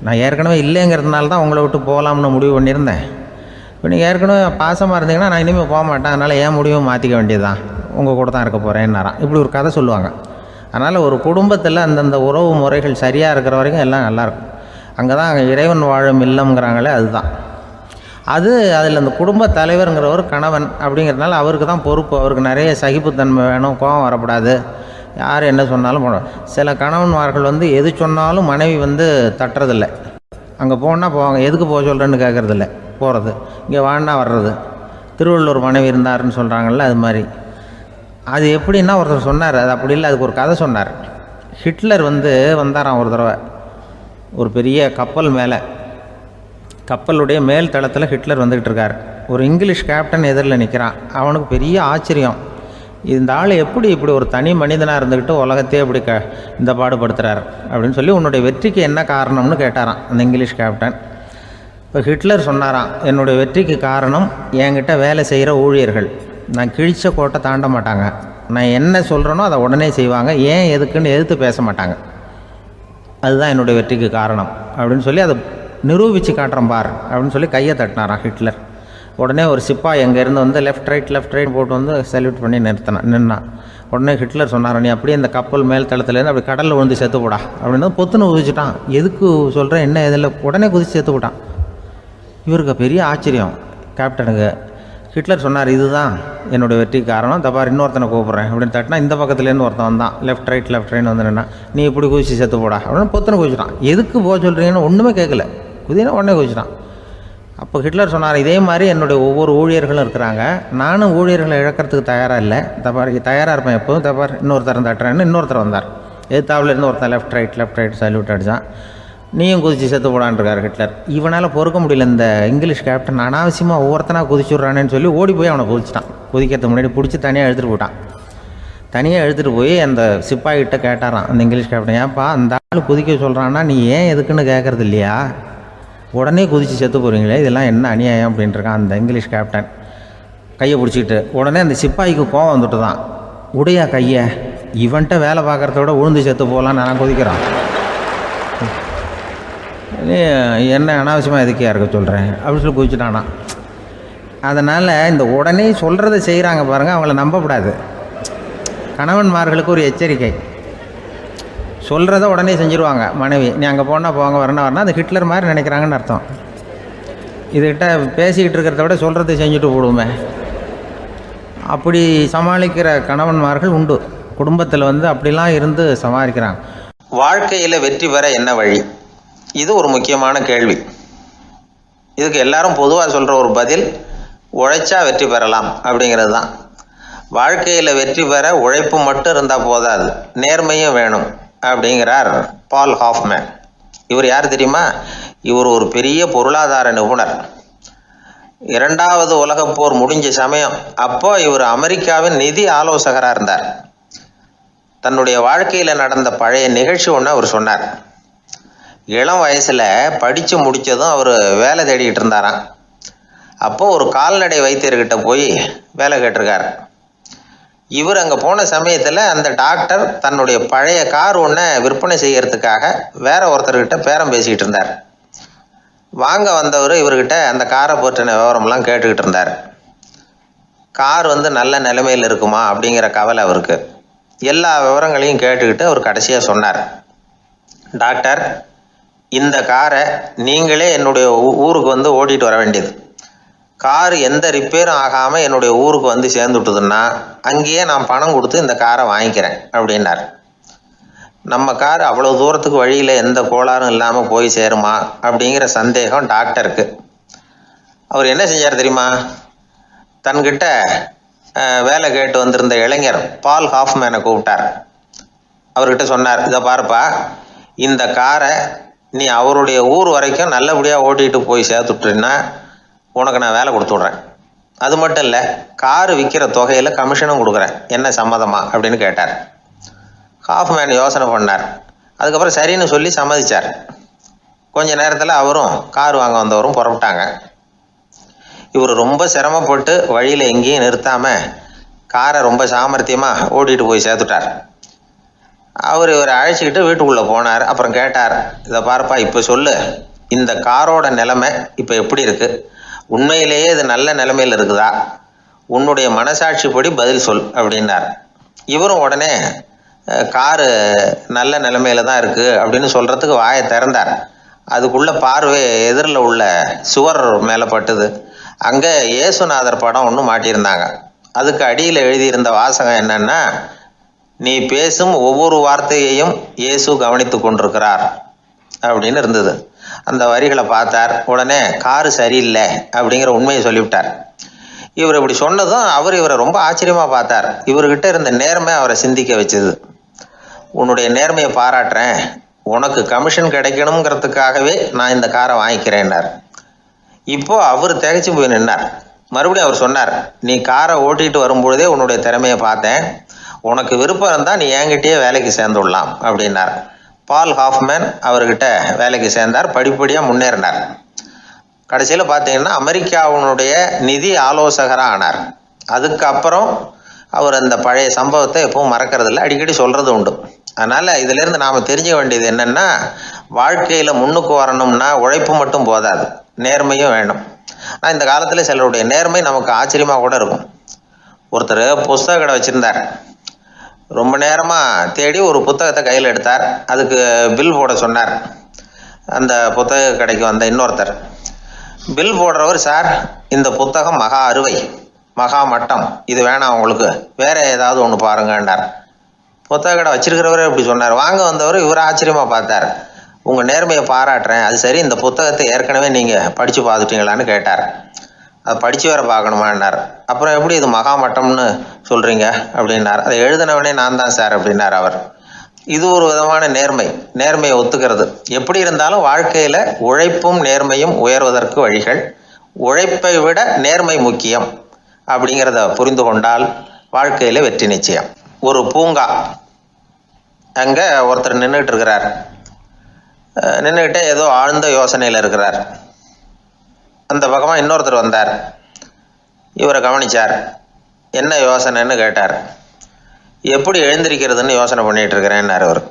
நான் ஏற்கனவே இல்லைங்கிறதுனால தான் உங்களை விட்டு போகலாம்னு முடிவு பண்ணியிருந்தேன். இப்போ நீங்கள் ஏற்கனவே பாசமாக இருந்தீங்கன்னா நான் இனிமேல் போக மாட்டேன், அதனால் ஏன் முடிவும் மாற்றிக்க வேண்டியது தான், உங்கள் கூட தான் இருக்க போகிறேன்னாராம். இப்படி ஒரு கதை சொல்லுவாங்க. அதனால் ஒரு குடும்பத்தில் அந்தந்த உறவு முறைகள் சரியாக இருக்கிற வரைக்கும் எல்லாம் நல்லாயிருக்கும். அங்கே தான் இறைவன் வாழும் இல்லம்ங்கிறாங்களே, அதுதான் அதில் அந்த குடும்ப தலைவருங்கிறவர் கணவன் அப்படிங்கிறதுனால அவருக்கு தான் பொறுப்பு. அவருக்கு நிறைய சகிப்புத்தன்மை வேணும், கோபம் வரக்கூடாது, யார் என்ன சொன்னாலும் போகணும். சில கணவன்மார்கள் எது சொன்னாலும் மனைவி தட்டுறதில்லை, அங்கே போனால் போவாங்க, எதுக்கு போக சொல்கிறேன்னு கேட்குறதில்ல, போகிறது, இங்கே வான்னா வர்றது. திருவள்ளூர் மனைவி இருந்தாருன்னு சொல்கிறாங்கல்ல, அது மாதிரி. அது எப்படின்னா ஒருத்தர் சொன்னார், அது அப்படி இல்லை, அதுக்கு ஒரு கதை சொன்னார். ஹிட்லர் வந்தாராம் ஒரு தடவை, ஒரு பெரிய கப்பல் மேலே, கப்பலுடைய மேல் தளத்தில் ஹிட்லர் வந்துக்கிட்டு இருக்கார். ஒரு இங்கிலீஷ் கேப்டன் எதிரில் நிற்கிறான். அவனுக்கு பெரிய ஆச்சரியம், இந்த ஆள் எப்படி இப்படி ஒரு தனி மனிதனாக இருந்துக்கிட்டு உலகத்தையே இப்படி இந்த பாடுபடுத்துகிறார் அப்படின்னு சொல்லி, உன்னுடைய வெற்றிக்கு என்ன காரணம்னு கேட்டாராம் அந்த இங்கிலீஷ் கேப்டன். இப்போ ஹிட்லர் சொன்னாராம், என்னுடைய வெற்றிக்கு காரணம் என்கிட்ட வேலை செய்கிற ஊழியர்கள், நான் கிழிச்ச கோட்டை தாண்ட மாட்டாங்க, நான் என்ன சொல்கிறேனோ அதை உடனே செய்வாங்க, ஏன் எதுக்குன்னு எதிர்த்து பேச மாட்டாங்க, அதுதான் என்னுடைய வெற்றிக்கு காரணம் அப்படின்னு சொல்லி அதை நிரூபித்து காட்டுறேன் பார் அப்படின்னு சொல்லி கையை தட்டினாராம் ஹிட்லர். உடனே ஒரு சிப்பாய் எங்கேருந்து லெஃப்ட் ரைட் போட்டு சல்யூட் பண்ணி நின்னான். உடனே ஹிட்லர் சொன்னார், நீ அப்படியே இந்த கப்பல் மேல் தளத்துலேருந்து அப்படி கடலில் விழுந்து செத்து போடா அப்படின்னு பொத்துன்னு குதிச்சுட்டான். எதுக்கு சொல்கிறேன் என்ன இதில், உடனே குதிச்சு செத்து போட்டான். இவருக்கு பெரிய ஆச்சரியம் கேப்டனுக்கு. ஹிட்லர் சொன்னார், இதுதான் என்னுடைய வெற்றிக்கு காரணம், தப்பார் இன்னொருத்தனை கூப்பிட்றேன் அப்படின்னு தட்டினா இந்த பக்கத்துலேருந்து ஒருத்தன் வந்தான், லெஃப்ட் ரைட் நின்னா, நீ இப்படி குதிச்சு செத்து போடா அப்படின்னு பொத்துன்னு குதிச்சுட்டான். எதுக்கு போக சொல்கிறீங்கன்னு ஒன்றுமே கேட்கல, குதினா உடனே குதிச்சுட்டான். அப்போ ஹிட்லர் சொன்னார், இதே மாதிரி என்னுடைய ஒவ்வொரு ஊழியர்களும் இருக்கிறாங்க, நானும் ஊழியர்களை இழக்கிறதுக்கு தயாராக இல்லை, தப்பார் தயாராக இருப்பேன் எப்போதும், தப்பார் இன்னொருத்தரம் தட்டுறேன்னு இன்னொருத்தர் வந்தார். எதிர்த்தாப்புலேருந்து ஒருத்தன் லெஃப்ட் ரைட் சல்யூட் அடித்தான். நீயும் குதிச்சு செத்து போடான்ருக்கார் ஹிட்லர். இவனால் பொறுக்க முடியல, இந்த இங்கிலீஷ் கேப்டன் அனாவசியமாக ஒவ்வொருத்தனாக குதிச்சுட்றானேன்னு சொல்லி ஓடி போய் அவனை குதிச்சிட்டான். குதிக்கிறதுக்கு முன்னாடி பிடிச்சி தனியாக எடுத்துகிட்டு போட்டான். தனியாக எடுத்துகிட்டு போய் அந்த சிப்பாய்கிட்ட கேட்டாரான் அந்த இங்கிலீஷ் கேப்டன், ஏன்ப்பா அந்த ஆள் குதிக்க சொல்கிறான்னா நீ ஏன் எதுக்குன்னு கேட்குறது இல்லையா, உடனே குதித்து செத்து போகிறீங்களே, இதெல்லாம் என்ன அநியாயம் அப்படின்ட்டுருக்கான் அந்த இங்கிலீஷ் கேப்டன் கையை பிடிச்சிக்கிட்டு. உடனே அந்த சிப்பாய்க்கு கோவம் வந்துட்டு தான், உடையா கையை, இவன்ட்ட வேலை பார்க்குறத விட உழுந்து செத்து போகலான்னு நான் கொதிக்கிறான். என்ன அனாவசியமாக எதுக்கே இருக்க சொல்கிறேன் அப்படின்னு சொல்லி குதிச்சுட்டானா. அதனால் இந்த உடனே சொல்கிறத செய்கிறாங்க பாருங்கள், அவங்கள நம்பக்கூடாது. கணவன்மார்களுக்கு ஒரு எச்சரிக்கை. சொல்கிறத உடனே செஞ்சுருவாங்க மனைவி. நீ அங்கே போனால் போங்க, வரணும் அது ஹிட்லர் மாதிரி நினைக்கிறாங்கன்னு அர்த்தம். இதுகிட்ட பேசிக்கிட்டு இருக்கிறத விட சொல்கிறத செஞ்சுட்டு போடுவோமே. அப்படி சமாளிக்கிற கணவன்மார்கள் உண்டு. குடும்பத்தில் அப்படிலாம் இருந்து சமாளிக்கிறாங்க. வாழ்க்கையில் வெற்றி பெற என்ன வழி? இது ஒரு முக்கியமான கேள்வி. இதுக்கு எல்லாரும் பொதுவாக சொல்கிற ஒரு பதில், உழைச்சா வெற்றி பெறலாம் அப்படிங்கிறது தான். வாழ்க்கையில் வெற்றி பெற உழைப்பு மட்டும் இருந்தால் போதாது, நேர்மையும் வேணும் அப்படிங்கிறார் பால் ஹாஃப்மேன். இவர் யார் தெரியுமா? இவர் ஒரு பெரிய பொருளாதார நிபுணர். 2வது உலகப் போர் முடிஞ்ச சமயம் அப்போ இவர் அமெரிக்காவின் நிதி ஆலோசகராக இருந்தார். தன்னுடைய வாழ்க்கையில் நடந்த பழைய நிகழ்ச்சி ஒன்று அவர் சொன்னார். இளம் வயசில் படித்து முடித்ததும் அவர் வேலை தேடிக்கிட்டு இருந்தாராம். அப்போது ஒரு கால்நடை வைத்தியர்கிட்ட போய் வேலை கேட்டிருக்கார். இவர் அங்கே போன சமயத்தில் அந்த டாக்டர் தன்னுடைய பழைய கார் ஒன்றை விற்பனை செய்யறதுக்காக வேற ஒருத்தர்கிட்ட பேரம் பேசிக்கிட்டு இருந்தார். வாங்க வந்தவர் இவர்கிட்ட அந்த காரை பற்றின விவரம்லாம் கேட்டுக்கிட்டு இருந்தார். கார் நல்ல நிலைமையில் இருக்குமா அப்படிங்கிற கவலை அவருக்கு. எல்லா விவரங்களையும் கேட்டுக்கிட்டு அவர் கடைசியாக சொன்னார், டாக்டர், இந்த காரை நீங்களே என்னுடைய ஊருக்கு ஓட்டிகிட்டு வர வேண்டியது. கார் எந்த ரிப்பேரும் ஆகாமல் என்னுடைய ஊருக்கு சேர்ந்துட்டுதுன்னா அங்கேயே நான் பணம் கொடுத்து இந்த காரை வாங்கிக்கிறேன் அப்படின்னார். நம்ம கார் அவ்வளோ தூரத்துக்கு வழியில் எந்த கோளாறும் இல்லாமல் போய் சேருமா அப்படிங்கிற சந்தேகம் டாக்டருக்கு. அவர் என்ன செஞ்சார் தெரியுமா? தன்கிட்ட வேலை கேட்டு வந்திருந்த இளைஞர் பால் ஹாஃப்மேனை கூப்பிட்டார். அவர்கிட்ட சொன்னார், இதை பாருப்பா, இந்த காரை நீ அவருடைய ஊர் வரைக்கும் நல்லபடியாக ஓட்டிகிட்டு போய் சேர்த்துட்டீன்னா உனக்கு நான் வேலை கொடுத்து விட்றேன். அது மட்டும் இல்லை, கார் விற்கிற தொகையில் கமிஷனும் கொடுக்குறேன், என்ன சம்மதமா அப்படின்னு கேட்டார். ஹாஃப்மேன் யோசனை பண்ணார். அதுக்கப்புறம் சரின்னு சொல்லி சம்மதிச்சார். கொஞ்ச நேரத்தில் அவரும் கார் வாங்க வந்தவரும் புறப்பட்டாங்க. இவர் ரொம்ப சிரமப்பட்டு வழியில் எங்கேயும் நிறுத்தாமல் காரை ரொம்ப சாமர்த்தியமாக ஓட்டிகிட்டு போய் சேர்த்துட்டார். இவரை அழைச்சிக்கிட்டு வீட்டுக்குள்ளே போனார். அப்புறம் கேட்டார், இதை பாருப்பா, இப்போ சொல்லு, இந்த காரோட நிலைமை இப்போ எப்படி இருக்குது? உண்மையிலேயே இது நல்ல நிலைமையில் இருக்குதா? உன்னுடைய மனசாட்சிப்படி பதில் சொல் அப்படின்னார். இவரும் உடனே காரு நல்ல நிலைமையில தான் இருக்குது அப்படின்னு சொல்கிறதுக்கு வாயை திறந்தார். அதுக்குள்ளே பார்வை எதிரில் உள்ள சுவர் மேலே பட்டுது. அங்கே இயேசுநாதர் படம் ஒன்று மாட்டியிருந்தாங்க. அதுக்கு அடியில் எழுதியிருந்த வாசகம் என்னன்னா, நீ பேசும் ஒவ்வொரு வார்த்தையையும் இயேசு கவனித்து கொண்டிருக்கிறார் அப்படின்னு இருந்தது. அந்த வரிகளை பார்த்தார். உடனே காரு சரியில்லை அப்படிங்கிற உண்மையை சொல்லிவிட்டார். இவர் இப்படி சொன்னதும் இவரை ரொம்ப ஆச்சரியமாக பார்த்தார். இவர்கிட்ட இருந்த நேர்மை அவரை சிந்திக்க வச்சது. உன்னுடைய நேர்மையை பாராட்டுறேன், உனக்கு கமிஷன் கிடைக்கணுங்கிறதுக்காகவே நான் இந்த காரை வாங்கிக்கிறேன்னார். இப்போ அவர் திகைச்சு போய் நின்னார். மறுபடியும் அவர் சொன்னார், நீ காரை ஓட்டிகிட்டு வரும்பொழுதே உன்னுடைய திறமையை பார்த்தேன், உனக்கு விருப்பம் இருந்தால் நீ என்கிட்டயே வேலைக்கு சேர்ந்துடலாம் அப்படின்னார். பால் ஹாஃப்மேன் அவர்கிட்ட வேலைக்கு சேர்ந்தார். படிப்படியாக முன்னேறினார். கடைசியில் பார்த்தீங்கன்னா அமெரிக்காவினுடைய நிதி ஆலோசகராக ஆனார். அதுக்கப்புறம் அவர் அந்த பழைய சம்பவத்தை எப்பவும் மறக்கிறதில்ல, அடிக்கடி சொல்கிறது உண்டு. அதனால் இதிலேருந்து நாம் தெரிஞ்ச வேண்டியது என்னென்னா, வாழ்க்கையில் முன்னுக்கு வரணும்னா உழைப்பு மட்டும் போதாது, நேர்மையும் வேணும். ஆனால் இந்த காலத்தில் சிலருடைய நேர்மை நமக்கு ஆச்சரியமாக கூட இருக்கும். ஒருத்தர் புஸ்தக கடை வச்சுருந்தார். ரொம்ப நேரமாக தேடி ஒரு புத்தகத்தை கையில் எடுத்தார். அதுக்கு பில் போட சொன்னார். அந்த புத்தக கடைக்கு வந்த இன்னொருத்தர் பில் போடுறவர், சார் இந்த புத்தகம் மகா அறுவை, மகா மட்டம், இது வேணாம் உங்களுக்கு, வேற ஏதாவது ஒன்று பாருங்கன்னார். புத்தக கடை வச்சிருக்கிறவரே இப்படி சொன்னார். வாங்க வந்தவர் இவர் ஆச்சரியமாக பார்த்தார். உங்கள் நேர்மையை பாராட்டுறேன், அது சரி, இந்த புத்தகத்தை ஏற்கனவே நீங்கள் படித்து பார்த்துட்டீங்களான்னு கேட்டார். அதை படித்து வேற பார்க்கணுமான்னார். அப்புறம் எப்படி இது மகா மட்டம்னு சொல்கிறீங்க அப்படின்னார். அதை எழுதினவனே நான் தான் சார் அப்படின்னார் அவர். இது ஒரு விதமான நேர்மை, நேர்மையை ஒத்துக்கிறது. எப்படி இருந்தாலும் வாழ்க்கையில் உழைப்பும் நேர்மையும் உயர்வதற்கு வழிகள். உழைப்பை விட நேர்மை முக்கியம் அப்படிங்கிறத புரிந்து கொண்டால் வாழ்க்கையில் வெற்றி நிச்சயம். ஒரு பூங்கா, அங்கே ஒருத்தர் நின்றுட்டு இருக்கிறார். நின்றுக்கிட்டே ஏதோ ஆழ்ந்த யோசனையில் இருக்கிறார். அந்த பக்கமாக இன்னொருத்தர் வந்தார். இவரை கவனித்தார். என்ன யோசனைன்னு கேட்டார். எப்படி எழுந்திருக்கிறதுன்னு யோசனை பண்ணிட்டு இருக்கிறேன்னாரு அவர்.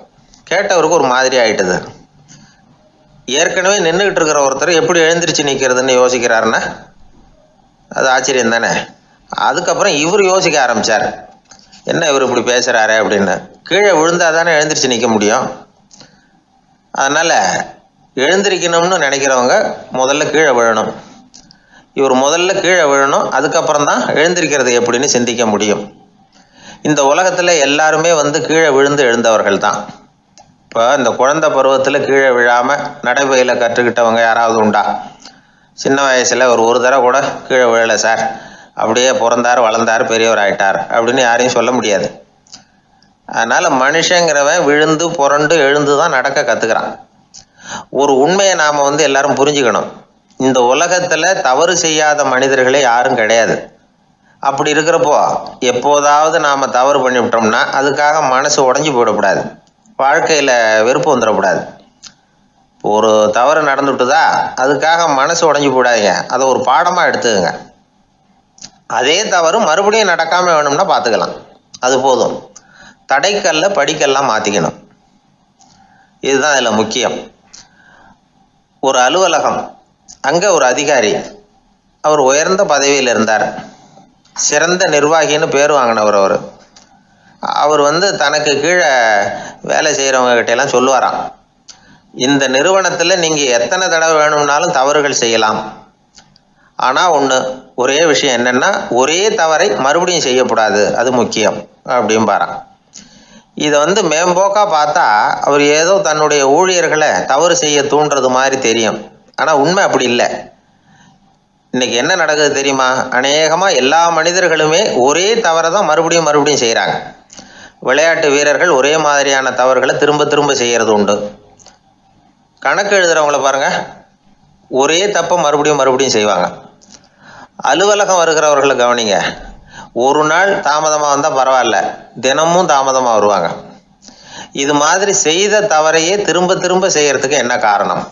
கேட்டவருக்கு ஒரு மாதிரி ஆயிட்டுது. ஏற்கனவே நின்றுக்கிட்டு இருக்கிற ஒருத்தர் எப்படி எழுந்திரிச்சு நிற்கிறதுன்னு யோசிக்கிறாருன்னா அது ஆச்சரியம் தானே. அதுக்கப்புறம் இவர் யோசிக்க ஆரம்பித்தார், என்ன இவர் இப்படி பேசுகிறாரு அப்படின்னு. கீழே விழுந்தால் தானே எழுந்திரிச்சு நிற்க முடியும். அதனால் எழுந்திரிக்கணும்னு நினைக்கிறவங்க முதல்ல கீழே விழணும். இவர் முதல்ல கீழே விழணும், அதுக்கப்புறம் தான் எழுந்திருக்கிறது எப்படின்னு சிந்திக்க முடியும். இந்த உலகத்தில் எல்லாருமே கீழே விழுந்து எழுந்தவர்கள் தான். இப்போ இந்த குழந்தை பருவத்தில் கீழே விழாமல் நடைபயில கற்றுக்கிட்டவங்க யாராவது உண்டா? சின்ன வயசில் ஒரு தடவை கூட கீழே விழலை சார், அப்படியே பிறந்தார் வளர்ந்தார் பெரியவர் ஆயிட்டார் அப்படின்னு யாரையும் சொல்ல முடியாது. அதனால் மனுஷங்கிறவன் விழுந்து புரண்டு எழுந்து தான் நடக்க கற்றுக்கிறான். ஒரு உண்மையை நாம் எல்லாரும் புரிஞ்சுக்கணும். இந்த உலகத்தில் தவறு செய்யாத மனிதர்களே யாரும் கிடையாது. அப்படி இருக்கிறப்போ எப்போதாவது நாம் தவறு பண்ணிவிட்டோம்னா அதுக்காக மனசு உடஞ்சி போயிடக்கூடாது, வாழ்க்கையில் வெறுப்பு வந்துடக்கூடாது. ஒரு தவறு நடந்துவிட்டுதா அதுக்காக மனசு உடஞ்சி போடாதீங்க, அதை ஒரு பாடமாக எடுத்துக்கங்க. அதே தவறு மறுபடியும் நடக்காமல் வேணும்னா பார்த்துக்கலாம், அது போதும். தடைக்கல்ல படிக்கல்லாம் மாற்றிக்கணும், இதுதான் இதில் முக்கியம். ஒரு அலுவலகம், அங்கே ஒரு அதிகாரி, அவர் உயர்ந்த பதவியில் இருந்தார், சிறந்த நிர்வாகின்னு பேர் வாங்கினவர். அவர் தனக்கு கீழே வேலை செய்கிறவங்க கிட்டெல்லாம் சொல்லுவாராம், இந்த நிறுவனத்தில் நீங்கள் எத்தனை தடவை வேணும்னாலும் தவறுகள் செய்யலாம், ஆனால் ஒரே விஷயம் என்னென்னா ஒரே தவறை மறுபடியும் செய்யக்கூடாது, அது முக்கியம் அப்படின்பாராம். இதை மேம்போக்காக பார்த்தா அவர் ஏதோ தன்னுடைய ஊழியர்களை தவறு செய்ய தூண்டுறது மாதிரி தெரியும். ஆனால் உண்மை அப்படி இல்லை. இன்னைக்கு என்ன நடக்குது தெரியுமா? அநேகமாக எல்லா மனிதர்களுமே ஒரே தவறை தான் மறுபடியும் மறுபடியும் செய்கிறாங்க. விளையாட்டு வீரர்கள் ஒரே மாதிரியான தவறுகளை திரும்ப திரும்ப செய்கிறது உண்டு. கணக்கு எழுதுகிறவங்கள பாருங்கள், ஒரே தப்பை மறுபடியும் மறுபடியும் செய்வாங்க. அலுவலகம் வருகிறவர்களை கவனிங்க, ஒரு நாள் தாமதமாக வந்தால் பரவாயில்ல, தினமும் தாமதமாக வருவாங்க. இது மாதிரி செய்த தவறையே திரும்ப திரும்ப செய்கிறதுக்கு என்ன காரணம்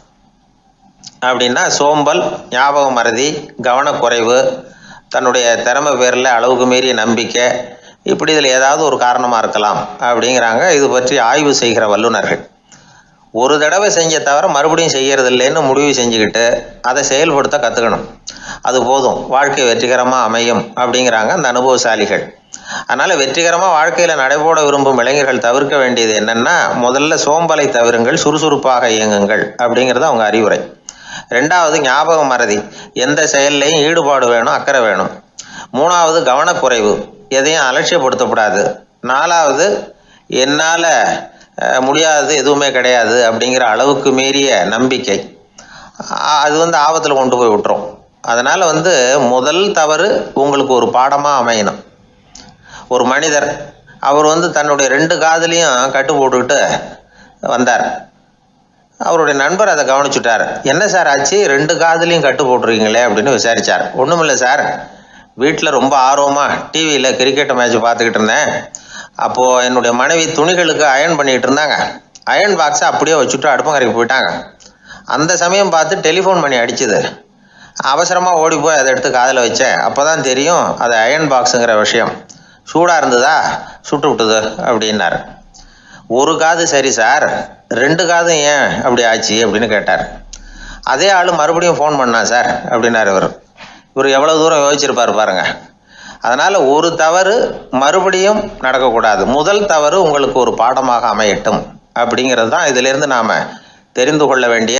அப்படின்னா சோம்பல், ஞாபக மறதி, கவனக்குறைவு, தன்னுடைய திறமை பேரில் அளவுக்கு மீறிய நம்பிக்கை, இப்படி இதில் ஏதாவது ஒரு காரணமாக இருக்கலாம் அப்படிங்கிறாங்க இது பற்றி ஆய்வு செய்கிற வல்லுநர்கள். ஒரு தடவை செஞ்ச தவிர மறுபடியும் செய்கிறது இல்லைன்னு முடிவு செஞ்சுக்கிட்டு அதை செயல்படுத்த கற்றுக்கணும், அது போதும், வாழ்க்கை வெற்றிகரமாக அமையும் அப்படிங்கிறாங்க அந்த அனுபவசாலிகள். அதனால் வெற்றிகரமாக வாழ்க்கையில் நடைபோட விரும்பும் இளைஞர்கள் தவிர்க்க வேண்டியது என்னென்னா, முதல்ல சோம்பலை தவிருங்கள், சுறுசுறுப்பாக இயங்குங்கள் அப்படிங்கிறது அவங்க அறிவுரை. ரெண்டாவது ஞாபக மறதி, எந்த செயல்லையும் ஈடுபாடு வேணும், அக்கறை வேணும். மூணாவது கவனக்குறைவு, எதையும் அலட்சியப்படுத்தக்கூடாது. நாலாவது என்னால் முடியாது, எதுவுமே கிடையாது அப்படிங்கிற அளவுக்கு மீறிய நம்பிக்கை, அது ஆபத்தில் கொண்டு போய் விட்டுரும். அதனால் முதல் தவறு உங்களுக்கு ஒரு பாடமாக அமையணும். ஒரு மனிதர் அவர் தன்னுடைய 2 காதுலையும் கட்டு போட்டுக்கிட்டு வந்தார். அவருடைய நண்பர் அதை கவனிச்சுட்டார். என்ன சார் ஆச்சு, 2 காதுலையும் கட்டு போட்டிருக்கீங்களே அப்படின்னு விசாரித்தார். ஒன்றுமில்லை சார், வீட்டில் ரொம்ப ஆர்வமாக டிவியில் கிரிக்கெட் மேட்ச் பார்த்துக்கிட்டு இருந்தேன். அப்போது என்னுடைய மனைவி துணிகளுக்கு அயர்ன் பண்ணிகிட்டு இருந்தாங்க. அயர்ன் பாக்ஸை அப்படியே வச்சுட்டு அடுப்பங்கரைக்கு போயிட்டாங்க. அந்த சமயம் பார்த்து டெலிஃபோன் பண்ணி அடிச்சுது. அவசரமாக ஓடி போய் அதை எடுத்து காதில் வச்சேன். அப்போ தான் தெரியும் அது அயர்ன் பாக்ஸுங்கிற விஷயம். சூடாக இருந்ததா, சுட்டு விட்டுது அப்படின்னார். ஒரு காது சரி சார், 2 காதும் ஏன் அப்படி ஆச்சு அப்படின்னு கேட்டார். அதே ஆள் மறுபடியும் ஃபோன் பண்ணா சார் அப்படின்னார் இவர். எவ்வளோ தூரம் யோசிச்சிருப்பார் பாருங்க. அதனால் ஒரு தவறு மறுபடியும் நடக்கக்கூடாது, முதல் தவறு உங்களுக்கு ஒரு பாடமாக அமையட்டும் அப்படிங்கிறது தான் இதிலிருந்து நாம் தெரிந்து கொள்ள வேண்டிய